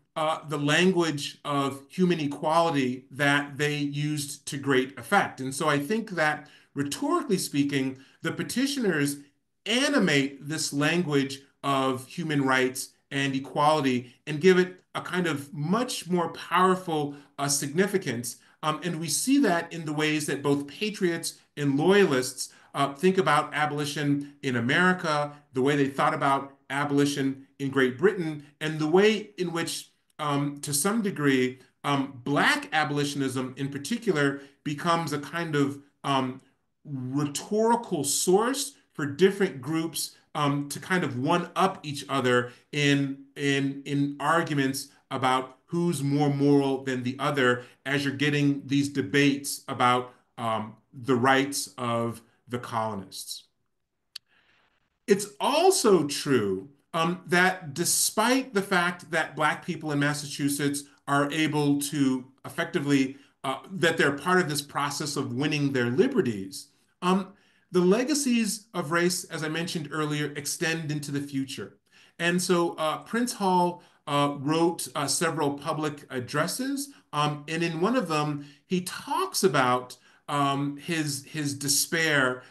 the language of human equality that they used to great effect. And so I think that rhetorically speaking, the petitioners animate this language of human rights and equality and give it a kind of much more powerful significance. And we see that in the ways that both patriots and loyalists think about abolition in America, the way they thought about abolition in Great Britain, and the way in which, to some degree, Black abolitionism in particular becomes a kind of rhetorical source for different groups to kind of one up each other in arguments about who's more moral than the other as you're getting these debates about the rights of the colonists. It's also true that despite the fact that Black people in Massachusetts are able to effectively, that they're part of this process of winning their liberties, um, the legacies of race, as I mentioned earlier, extend into the future. And so Prince Hall wrote several public addresses, and in one of them, he talks about his despair.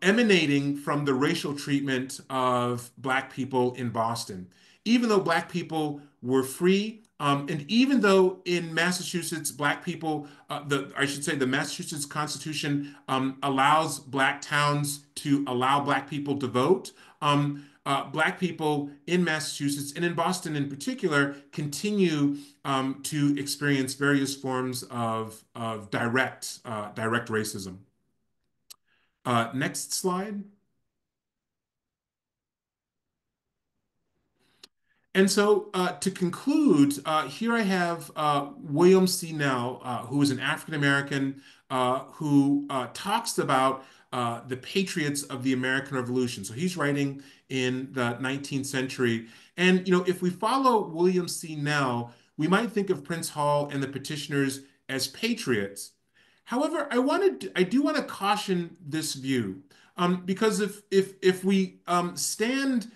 Emanating from the racial treatment of Black people in Boston. Even though Black people were free, and even though in Massachusetts, Black people, I should say, the Massachusetts Constitution allows Black towns to allow Black people to vote. Black people in Massachusetts and in Boston in particular continue to experience various forms of direct racism. Next slide. And so to conclude, here I have William C. Nell, who is an African American who talks about the patriots of the American Revolution. So he's writing in the 19th century. And, you know, if we follow William C. Nell, we might think of Prince Hall and the petitioners as patriots. However, I do want to caution this view, because if we stand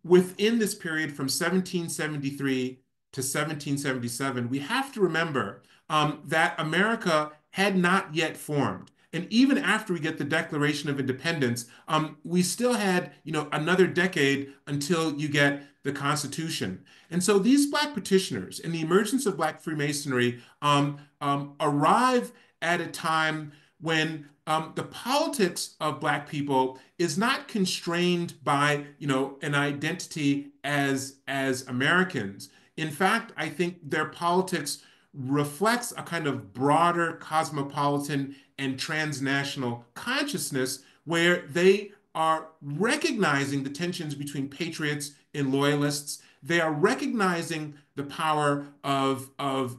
within this period from 1773 to 1777, we have to remember that America had not yet formed. And even after we get the Declaration of Independence, we still had, you know, another decade until you get the Constitution. And so these Black petitioners and the emergence of Black Freemasonry arrive at a time when the politics of Black people is not constrained by, you know, an identity as Americans. In fact, I think their politics reflects a kind of broader cosmopolitan and transnational consciousness where they are recognizing the tensions between patriots and loyalists. They are recognizing the power of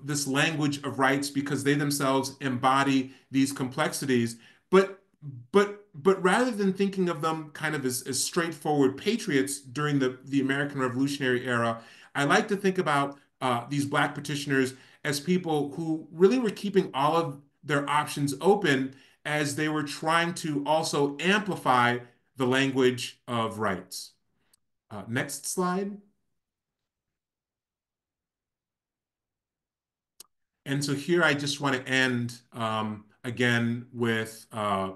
this language of rights because they themselves embody these complexities. But but rather than thinking of them kind of as straightforward patriots during the American Revolutionary era, I like to think about these Black petitioners as people who really were keeping all of their options open as they were trying to also amplify the language of rights. Next slide. And so here I just want to end again with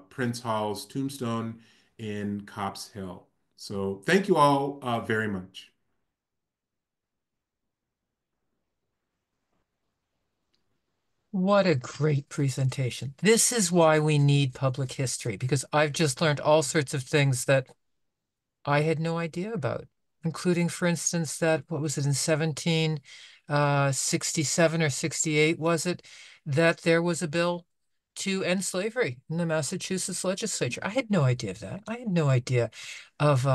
Prince Hall's tombstone in Copp's Hill. So thank you all very much. What a great presentation. This is why we need public history, because I've just learned all sorts of things that I had no idea about, including, for instance, that, what was it, in 1767 or 68, was it, that there was a bill to end slavery in the Massachusetts legislature. I had no idea of that. I had no idea of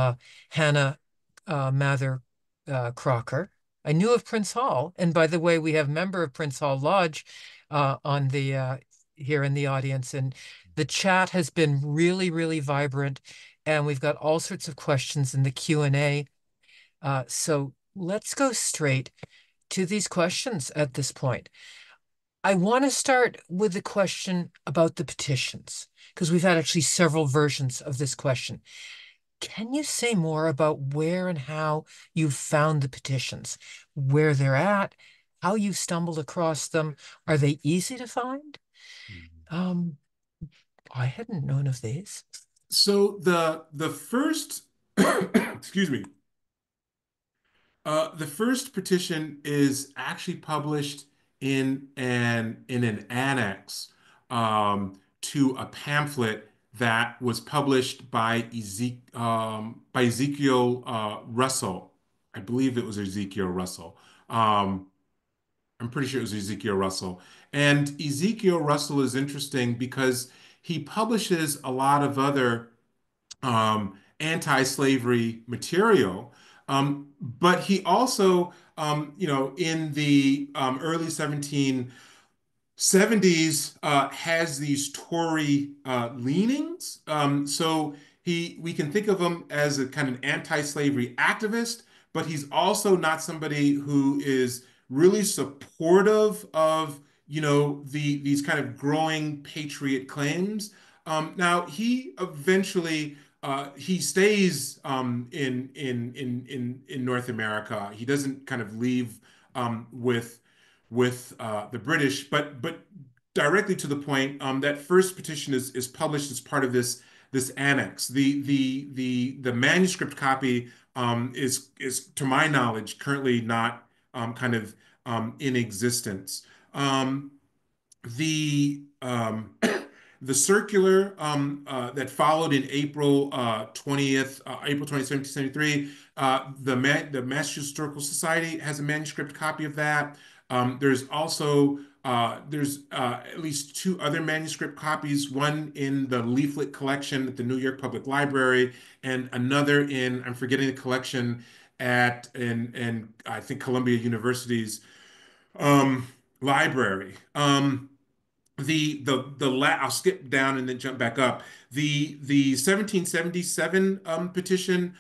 Hannah Mather Crocker. I knew of Prince Hall. And by the way, we have member of Prince Hall Lodge on the here in the audience, and the chat has been really, really vibrant, and we've got all sorts of questions in the Q&A. So let's go straight to these questions at this point. I want to start with the question about the petitions, because we've had actually several versions of this question. Can you say more about where and how you found the petitions, where they're at, how you stumbled across them? Are they easy to find? Um, I hadn't known of these. So the first excuse me, the first petition is actually published in an annex to a pamphlet that was published by Ezekiel Russell. I believe it was Ezekiel Russell. Um, I'm pretty sure it was Ezekiel Russell. And Ezekiel Russell is interesting because he publishes a lot of other anti-slavery material. But he also, in the early 1770s, has these Tory leanings. So we can think of him as a kind of anti-slavery activist, but he's also not somebody who is really supportive of, these kind of growing patriot claims. Now he eventually he stays in North America. He doesn't kind of leave with the British, but directly to the point, that first petition is published as part of this annex. The manuscript copy is to my knowledge currently not kind of in existence. The circular that followed in April 20th, 1773, the Massachusetts Historical Society has a manuscript copy of that. There's at least two other manuscript copies, one in the leaflet collection at the New York Public Library, and another in, I'm forgetting the collection in I think Columbia University's library. I'll skip down and then jump back up. The 1777 petition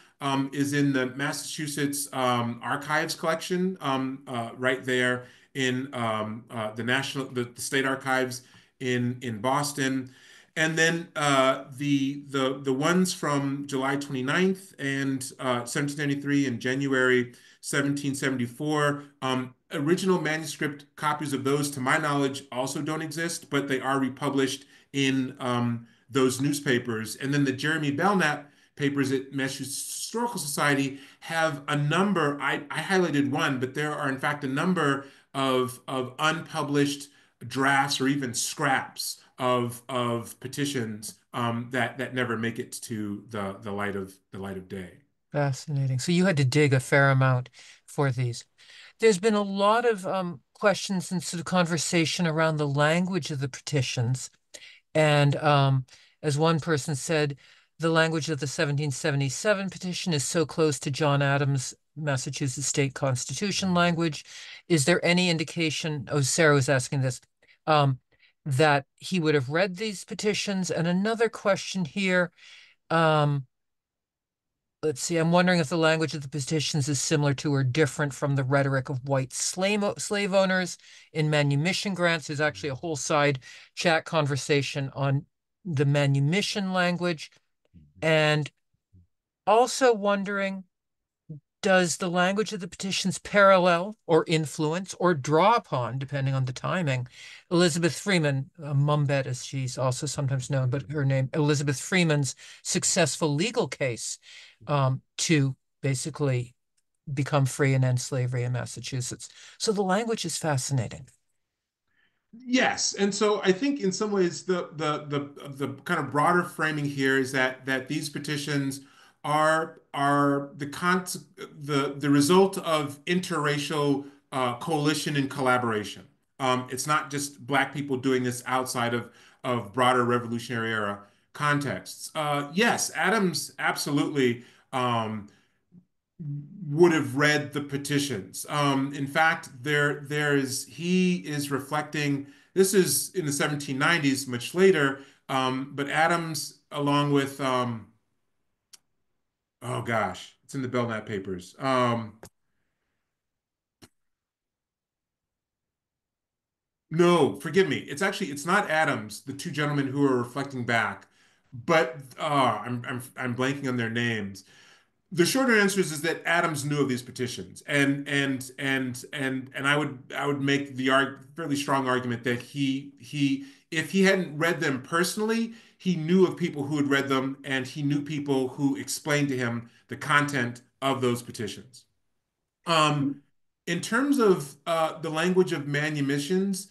is in the Massachusetts Archives collection, right there in the state archives in Boston. And then the ones from July 29th and 1793 and January 1774, original manuscript copies of those, to my knowledge, also don't exist, but they are republished in those newspapers. And then the Jeremy Belknap papers at Massachusetts Historical Society have a number. I highlighted one, but there are in fact a number of unpublished drafts or even scraps of petitions that never make it to the light of day. Fascinating. So you had to dig a fair amount for these. There's been a lot of questions and sort of conversation around the language of the petitions. And as one person said, the language of the 1777 petition is so close to John Adams' Massachusetts state constitution language. Is there any indication, oh, Sarah was asking this, that he would have read these petitions? And another question here, um, let's see, I'm wondering if the language of the petitions is similar to or different from the rhetoric of white slave owners in manumission grants. There's actually a whole side chat conversation on the manumission language. And also wondering, does the language of the petitions parallel or influence or draw upon, depending on the timing, Elizabeth Freeman, Mumbet as she's also sometimes known, but her name, Elizabeth Freeman's successful legal case to basically become free and end slavery in Massachusetts. So the language is fascinating. Yes, and so I think in some ways the kind of broader framing here is that these petitions are the result of interracial coalition and collaboration. It's not just Black people doing this outside of broader Revolutionary era contexts. Yes, Adams absolutely would have read the petitions. In fact, he is reflecting. This is in the 1790s, much later. But Adams, along with, oh gosh, it's in the Belknap papers. No, forgive me. It's not Adams, the two gentlemen who are reflecting back, but I'm blanking on their names. The shorter answer is that Adams knew of these petitions, and I would make the fairly strong argument that he if he hadn't read them personally, he knew of people who had read them, and he knew people who explained to him the content of those petitions. Um, in terms of the language of manumissions,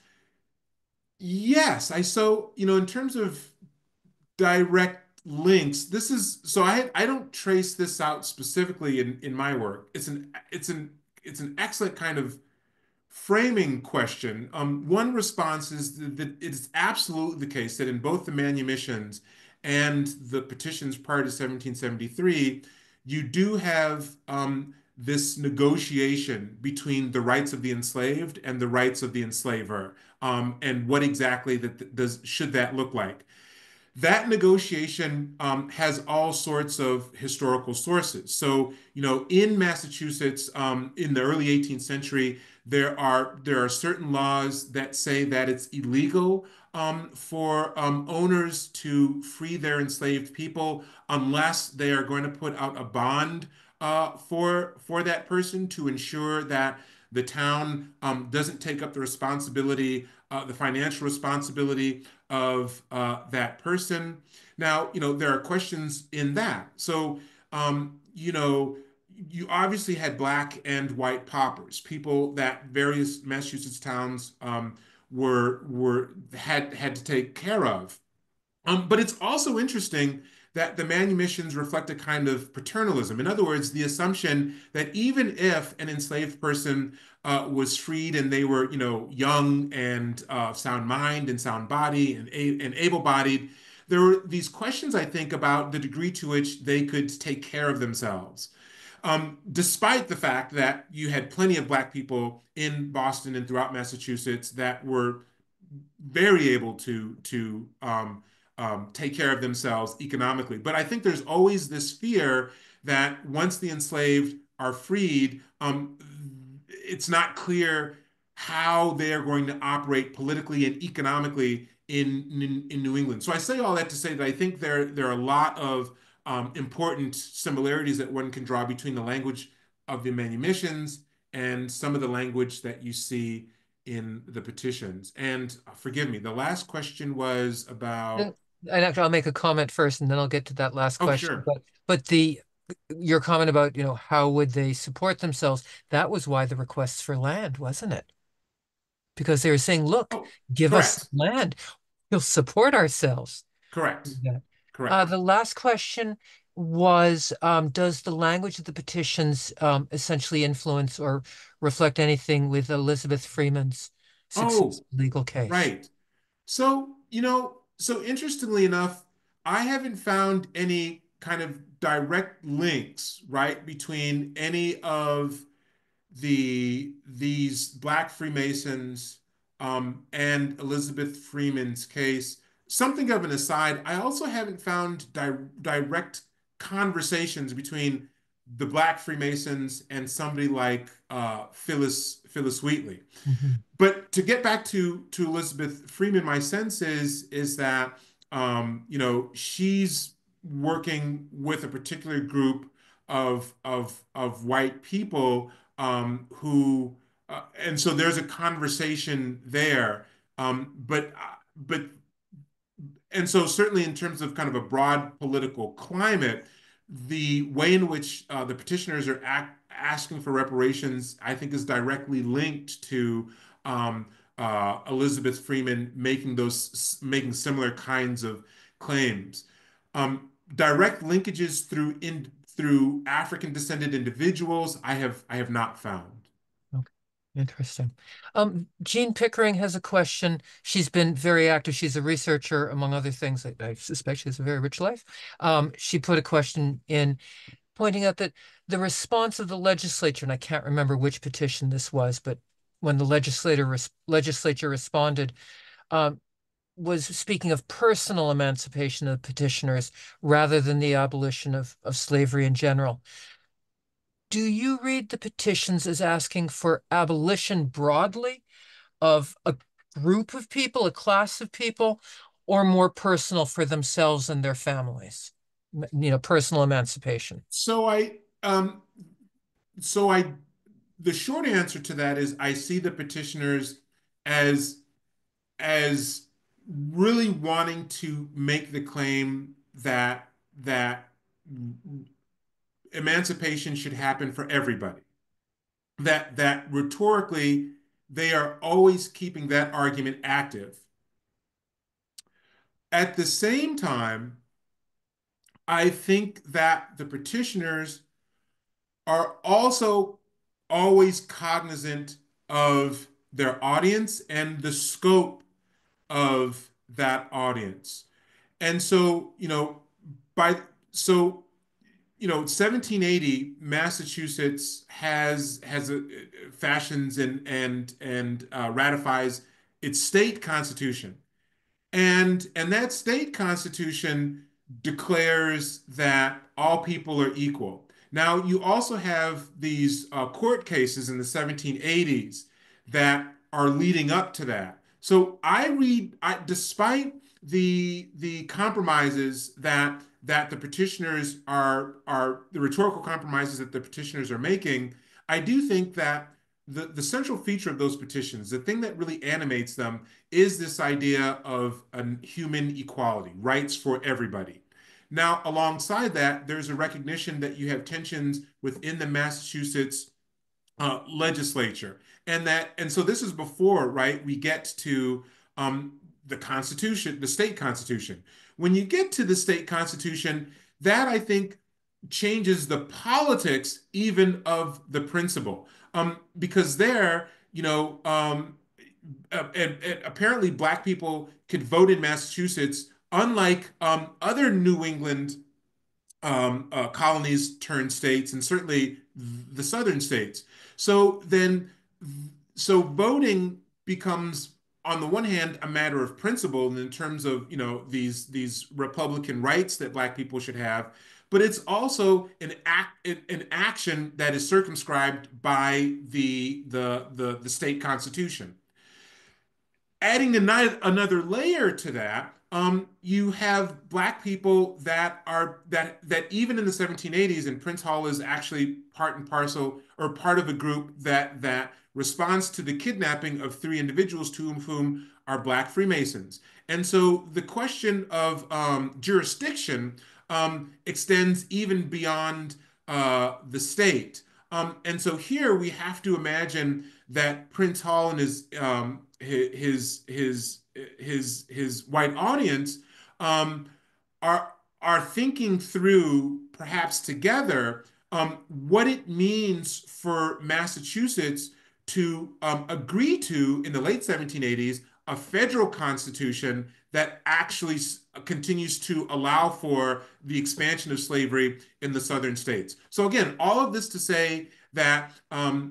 yes, in terms of direct links. This is so I don't trace this out specifically in my work. It's an excellent kind of framing question. One response is that it is absolutely the case that in both the manumissions and the petitions prior to 1773, you do have this negotiation between the rights of the enslaved and the rights of the enslaver, and what exactly that does should that look like. That negotiation has all sorts of historical sources. So, in Massachusetts, in the early 18th century, there are certain laws that say that it's illegal for owners to free their enslaved people unless they are going to put out a bond for that person to ensure that the town doesn't take up the responsibility, the financial responsibility of that person. Now, there are questions in that. So, you obviously had black and white paupers, people that various Massachusetts towns had to take care of. But it's also interesting that the manumissions reflect a kind of paternalism. In other words, the assumption that even if an enslaved person was freed and they were, young and sound mind and sound body and able-bodied, there were these questions, I think, about the degree to which they could take care of themselves. Despite the fact that you had plenty of black people in Boston and throughout Massachusetts that were very able to take care of themselves economically. But I think there's always this fear that once the enslaved are freed, it's not clear how they are going to operate politically and economically in New England. So I say all that to say that I think there are a lot of important similarities that one can draw between the language of the manumissions and some of the language that you see in the petitions. And forgive me, the last question was And, about. and actually, I'll make a comment first, and then I'll get to that last Oh, question. sure. But your comment about, how would they support themselves? That was why the requests for land, wasn't it? Because they were saying, look, Oh, give us correct. land. We'll support ourselves. Correct. Yeah. Correct. The last question was, does the language of the petitions essentially influence or reflect anything with Elizabeth Freeman's Oh, successful legal case? right. So interestingly enough, I haven't found any kind of direct links, right, between any of these Black Freemasons and Elizabeth Freeman's case. Something of an aside, I also haven't found direct conversations between the Black Freemasons and somebody like Phyllis Wheatley. Mhm. But to get back to Elizabeth Freeman, my sense is that she's working with a particular group of white people who and so there's a conversation there. But and so certainly in terms of kind of a broad political climate, the way in which the petitioners are asking for reparations, I think, is directly linked to Elizabeth Freeman making similar kinds of claims. Direct linkages through African descended individuals, I have not found. Okay. Interesting. Jean Pickering has a question. She's been very active. She's a researcher, among other things. I suspect she has a very rich life. She put a question in pointing out that the response of the legislature, and I can't remember which petition this was, but when the legislature responded, um, was speaking of personal emancipation of the petitioners rather than the abolition of slavery in general. Do you read the petitions as asking for abolition broadly of a group of people, a class of people, or more personal for themselves and their families? Personal emancipation. So I, um, so I, the short answer to that is I see the petitioners as as really wanting to make the claim that emancipation should happen for everybody. That rhetorically they are always keeping that argument active. At the same time, I think that the petitioners are also always cognizant of their audience and the scope of that audience. And so, by so 1780, Massachusetts has fashions and ratifies its state constitution. And that state constitution declares that all people are equal. Now, you also have these court cases in the 1780s that are leading up to that. So despite the compromises that the petitioners are the rhetorical compromises that the petitioners are making, I do think that the central feature of those petitions, the thing that really animates them, is this idea of a human equality, rights for everybody. Now, alongside that, there's a recognition that you have tensions within the Massachusetts legislature, and so this is before, right? We get to the Constitution, the state constitution. When you get to the state constitution, that I think changes the politics even of the principle, because there, and apparently black people could vote in Massachusetts, unlike other New England colonies turned states, and certainly the southern states. So then, so voting becomes, on the one hand, a matter of principle, and in terms of these Republican rights that Black people should have, but it's also an action that is circumscribed by the state constitution. Adding another layer to that, you have black people that even in the 1780s, and Prince Hall is actually part and parcel or part of a group that responds to the kidnapping of three individuals, two of whom are Black Freemasons. And so the question of jurisdiction extends even beyond the state. And so here we have to imagine that Prince Hall and his white audience um, are thinking through, perhaps together, what it means for Massachusetts to agree to, in the late 1780s, a federal constitution that actually continues to allow for the expansion of slavery in the southern states. So again, all of this to say that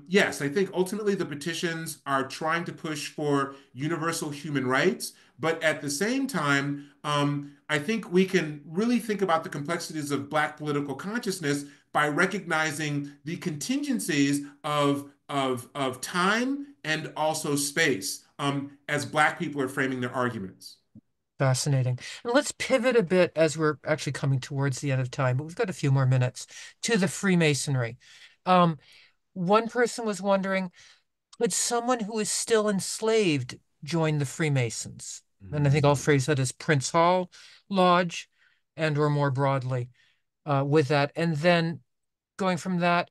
yes, I think ultimately the petitions are trying to push for universal human rights, but at the same time, I think we can really think about the complexities of Black political consciousness by recognizing the contingencies of time and also space as Black people are framing their arguments. Fascinating. And let's pivot a bit as we're actually coming towards the end of time, but we've got a few more minutes to the Freemasonry. Um, One person was wondering, could someone who is still enslaved join the Freemasons? And I think I'll phrase that as Prince Hall Lodge and or more broadly with that. And then going from that,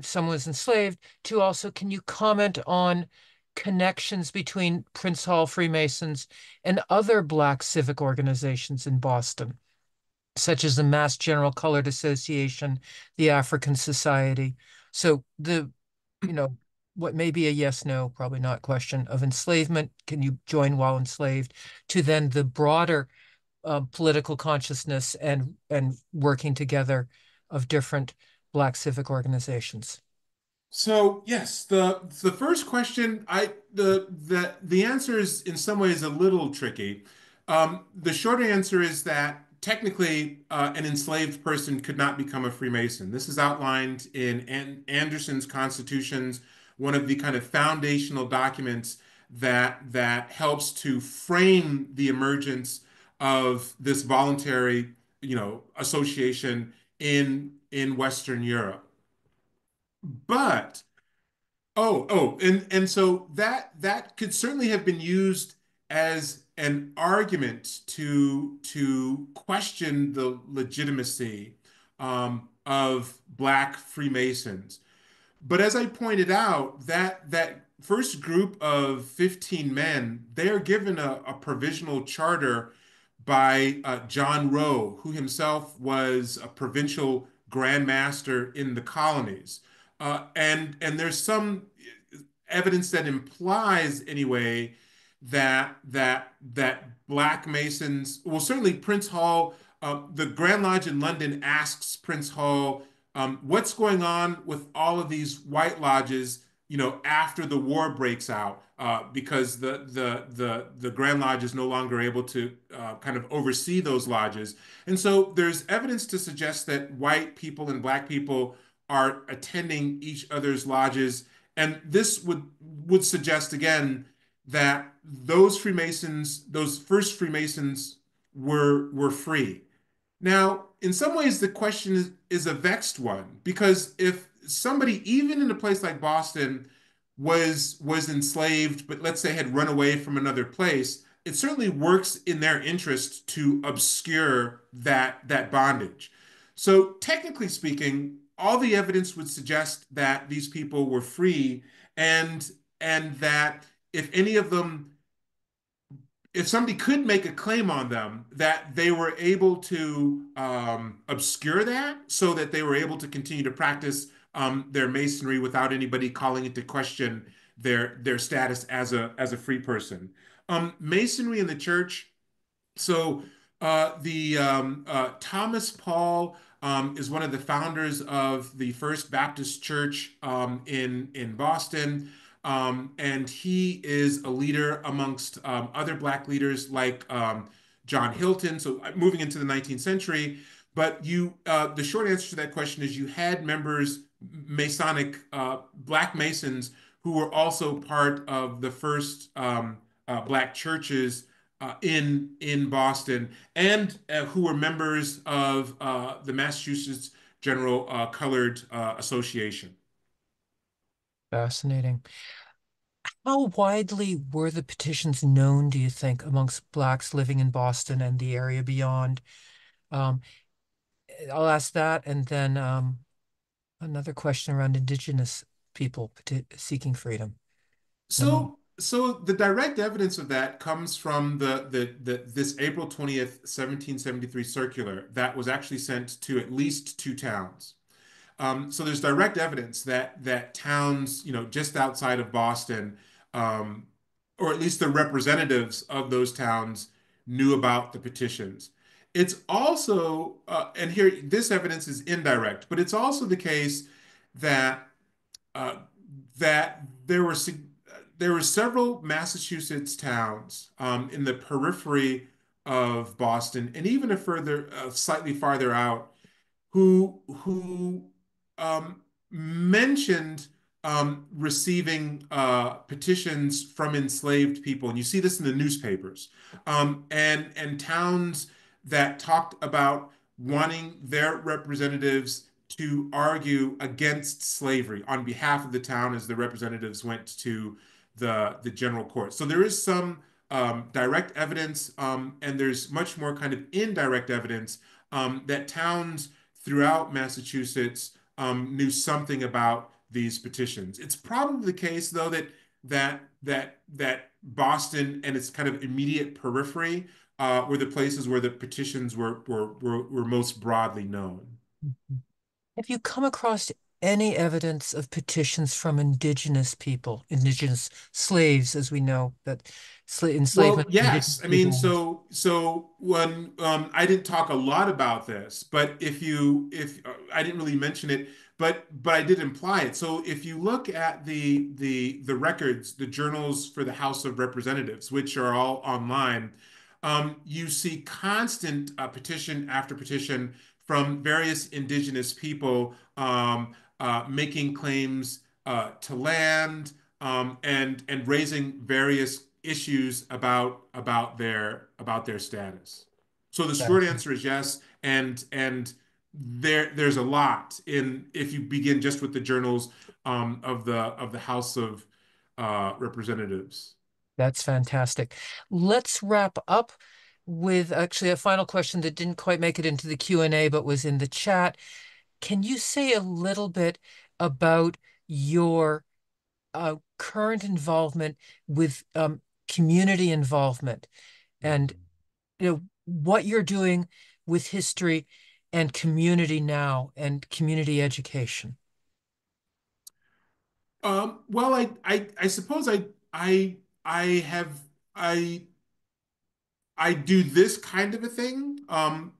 someone was enslaved to also, can you comment on connections between Prince Hall Freemasons and other Black civic organizations in Boston, such as the Mass General Colored Association, the African Society? So you know, what may be a yes, no, probably not question of enslavement, can you join while enslaved, to then the broader political consciousness and working together of different Black civic organizations. So yes, the first question, the answer is in some ways a little tricky. The short answer is that technically an enslaved person could not become a Freemason. This is outlined in Anderson's Constitutions, one of the kind of foundational documents that helps to frame the emergence of this voluntary, association in Western Europe. But and so that could certainly have been used as an argument to question the legitimacy of Black Freemasons. But as I pointed out, that first group of 15 men, they are given a provisional charter by John Roe, who himself was a provincial Grand Master in the colonies. And there's some evidence that implies, anyway, that Black Masons, well, certainly Prince Hall, the Grand Lodge in London asks Prince Hall, what's going on with all of these white lodges, after the war breaks out, because the Grand Lodge is no longer able to kind of oversee those lodges. And so there's evidence to suggest that white people and Black people are attending each other's lodges. And this would suggest again that those Freemasons, those first Freemasons, were free. Now, in some ways, the question is a vexed one because if somebody, even in a place like Boston, was enslaved, but let's say had run away from another place, it certainly works in their interest to obscure that bondage. So, technically speaking, all the evidence would suggest that these people were free, and and that if any of them, if somebody could make a claim on them, that they were able to obscure that so that they were able to continue to practice their masonry without anybody calling into question their status as a free person. Masonry in the church, so the Thomas Paul is one of the founders of the First Baptist Church in Boston, and he is a leader amongst other Black leaders like John Hilton. So moving into the 19th century, but the short answer to that question is you had members, Masonic Black Masons, who were also part of the first Black churches in Boston, and who were members of the Massachusetts General Colored Association. Fascinating. How widely were the petitions known, do you think, amongst Blacks living in Boston and the area beyond? Um, I'll ask that, and then another question around Indigenous people seeking freedom. Then So the direct evidence of that comes from this April 20th, 1773 circular that was actually sent to at least two towns. So there's direct evidence that towns, just outside of Boston, um, or at least the representatives of those towns, knew about the petitions. It's also, and here this evidence is indirect, but it's also the case that uh, that there were several Massachusetts towns in the periphery of Boston, and even slightly farther out, who mentioned receiving petitions from enslaved people, and you see this in the newspapers, and towns that talked about wanting their representatives to argue against slavery on behalf of the town as the representatives went to the general court. So there is some direct evidence, and there's much more kind of indirect evidence that towns throughout Massachusetts knew something about these petitions. It's probably the case, though, that Boston and its kind of immediate periphery were the places where the petitions were most broadly known. have you come across any evidence of petitions from indigenous people, indigenous slaves, as we know that enslavement Well, of indigenous yes. I mean, people was? so when I didn't talk a lot about this, but if I didn't really mention it, but I did imply it. So if you look at the records, the journals for the House of Representatives, which are all online, you see constant petition after petition from various indigenous people making claims to land and raising various issues about their status. So the short answer is yes, and there's a lot in if you begin just with the journals of the House of Representatives. That's fantastic. Let's wrap up with actually a final question that didn't quite make it into the Q&A, but was in the chat. Can you say a little bit about your current involvement with community involvement and what you're doing with history and community now and community education? Well, I suppose I have I I do this kind of a thing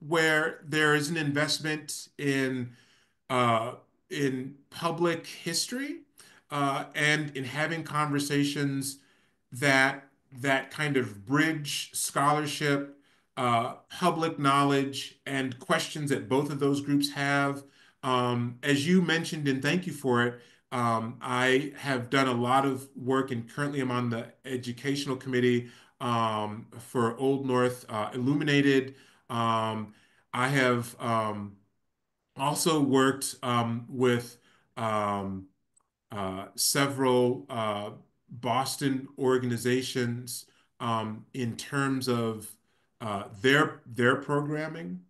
where there is an investment uh, in public history and in having conversations that kind of bridge scholarship, public knowledge, and questions that both of those groups have. As you mentioned, and thank you for it. I have done a lot of work, and currently I'm on the educational committee for Old North Illuminated. I have also worked with um, several Boston organizations in terms of their programming.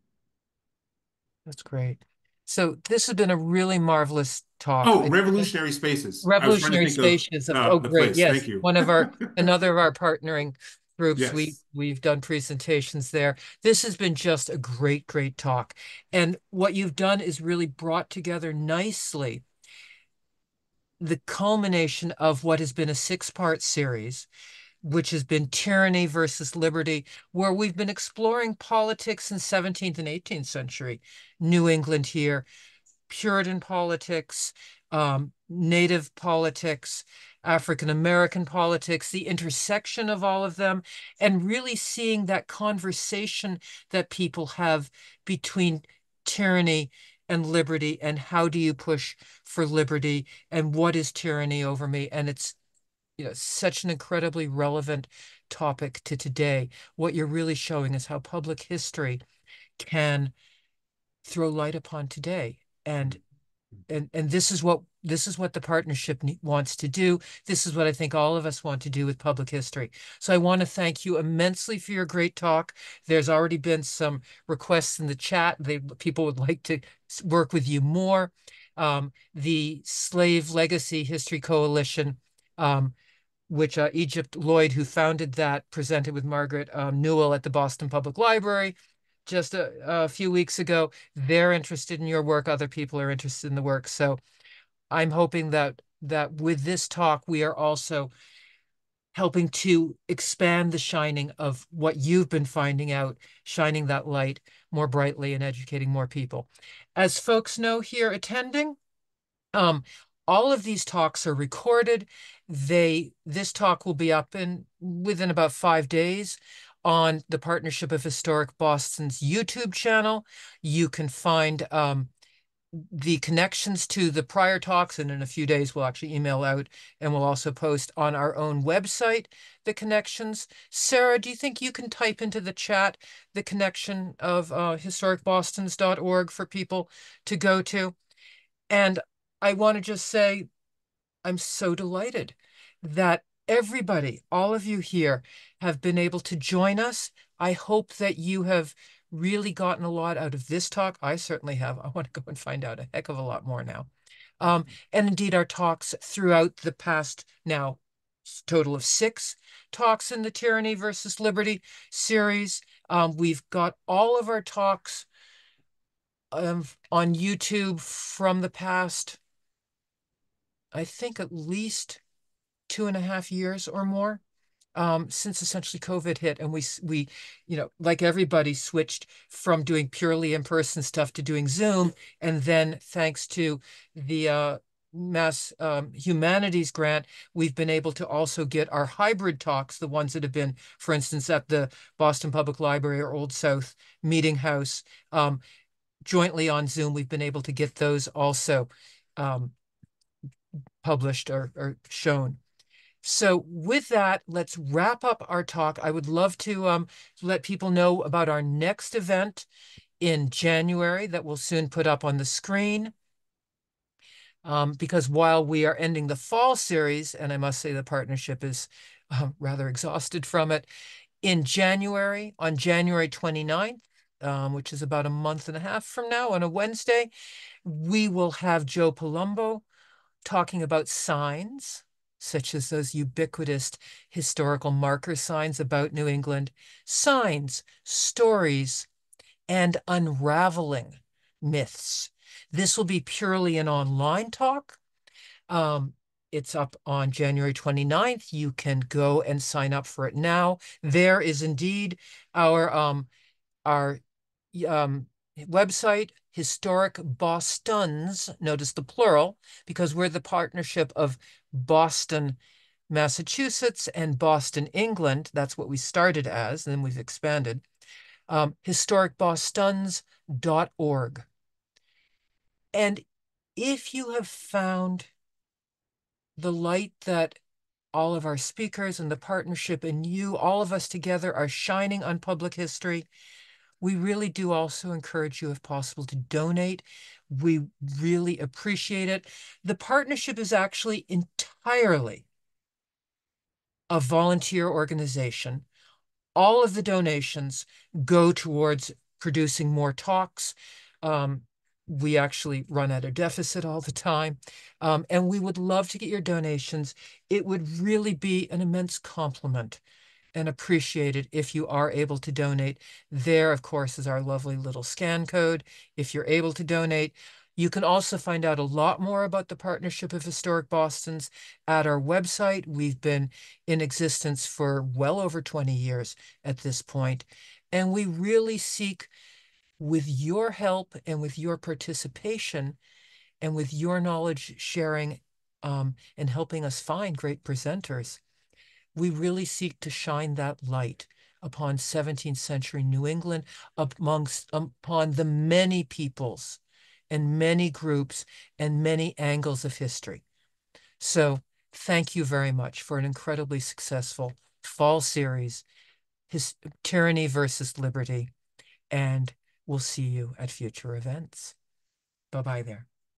That's great. So this has been a really marvelous talk. Oh, Revolutionary Spaces. I was trying to Revolutionary think of Spaces. Oh, the great. place. Yes. Thank you. One of our, another of our partnering groups. Yes. We've done presentations there. This has been just a great, great talk. And what you've done is really brought together nicely the culmination of what has been a six-part series, which has been Tyranny versus Liberty, where we've been exploring politics in 17th and 18th century New England here, Puritan politics, Native politics, African American politics, the intersection of all of them, and really seeing that conversation that people have between tyranny and liberty, and how do you push for liberty, and what is tyranny over me? And it's such an incredibly relevant topic to today. What you're really showing is how public history can throw light upon today. And this is what the partnership wants to do. This is what I think all of us want to do with public history. So I want to thank you immensely for your great talk. There's already been some requests in the chat. People would like to work with you more. The Slave Legacy History Coalition, which Egypt Lloyd, who founded that, presented with Margaret Newell at the Boston Public Library just a few weeks ago. They're interested in your work. Other people are interested in the work. So I'm hoping that with this talk, we are also helping to expand the shining of what you've been finding out, shining that light more brightly and educating more people. As folks know here attending, um, all of these talks are recorded. This talk will be up within about 5 days on the Partnership of Historic Boston's YouTube channel. You can find the connections to the prior talks, and in a few days we'll actually email out, and we'll also post on our own website the connections. Sarah, do you think you can type into the chat the connection of historicbostons.org for people to go to? And I want to just say, I'm so delighted that everybody, all of you here, have been able to join us. I hope that you have really gotten a lot out of this talk. I certainly have. I want to go and find out a heck of a lot more now. And indeed, our talks throughout the past now total of 6 talks in the Tyranny versus Liberty series. We've got all of our talks on YouTube from the past, I think, at least 2.5 years or more. since essentially COVID hit, and we, like everybody, switched from doing purely in-person stuff to doing Zoom, and then thanks to the Mass Humanities grant, we've been able to also get our hybrid talks, the ones that have been, for instance, at the Boston Public Library or Old South Meeting House, jointly on Zoom. We've been able to get those also um, published or shown. So with that, let's wrap up our talk. I would love to let people know about our next event in January that we'll soon put up on the screen. Because while we are ending the fall series, and I must say the partnership is rather exhausted from it, in January, on January 29th, which is about a month and a half from now on a Wednesday, we will have Joe Palumbo talking about signs, such as those ubiquitous historical marker signs about New England, signs, stories, and unraveling myths. This will be purely an online talk. It's up on January 29th. You can go and sign up for it now. There is indeed our website, Historic Bostons, notice the plural, because we're the partnership of Boston, Massachusetts and Boston, England. That's what we started as, and then we've expanded. Historicbostons.org. And if you have found the light that all of our speakers and the partnership and you, all of us together, are shining on public history, we really do also encourage you, if possible, to donate. We really appreciate it. The partnership is actually entirely a volunteer organization. All of the donations go towards producing more talks. We actually run at a deficit all the time. And we would love to get your donations. It would really be an immense compliment and appreciate it if you are able to donate. There, of course, is our lovely little scan code if you're able to donate. You can also find out a lot more about the Partnership of Historic Bostons at our website. We've been in existence for well over 20 years at this point, and we really seek, with your help and with your participation and with your knowledge sharing and helping us find great presenters, we really seek to shine that light upon 17th century New England, upon the many peoples and many groups and many angles of history. So thank you very much for an incredibly successful fall series, Tyranny versus Liberty, and we'll see you at future events. Bye-bye there.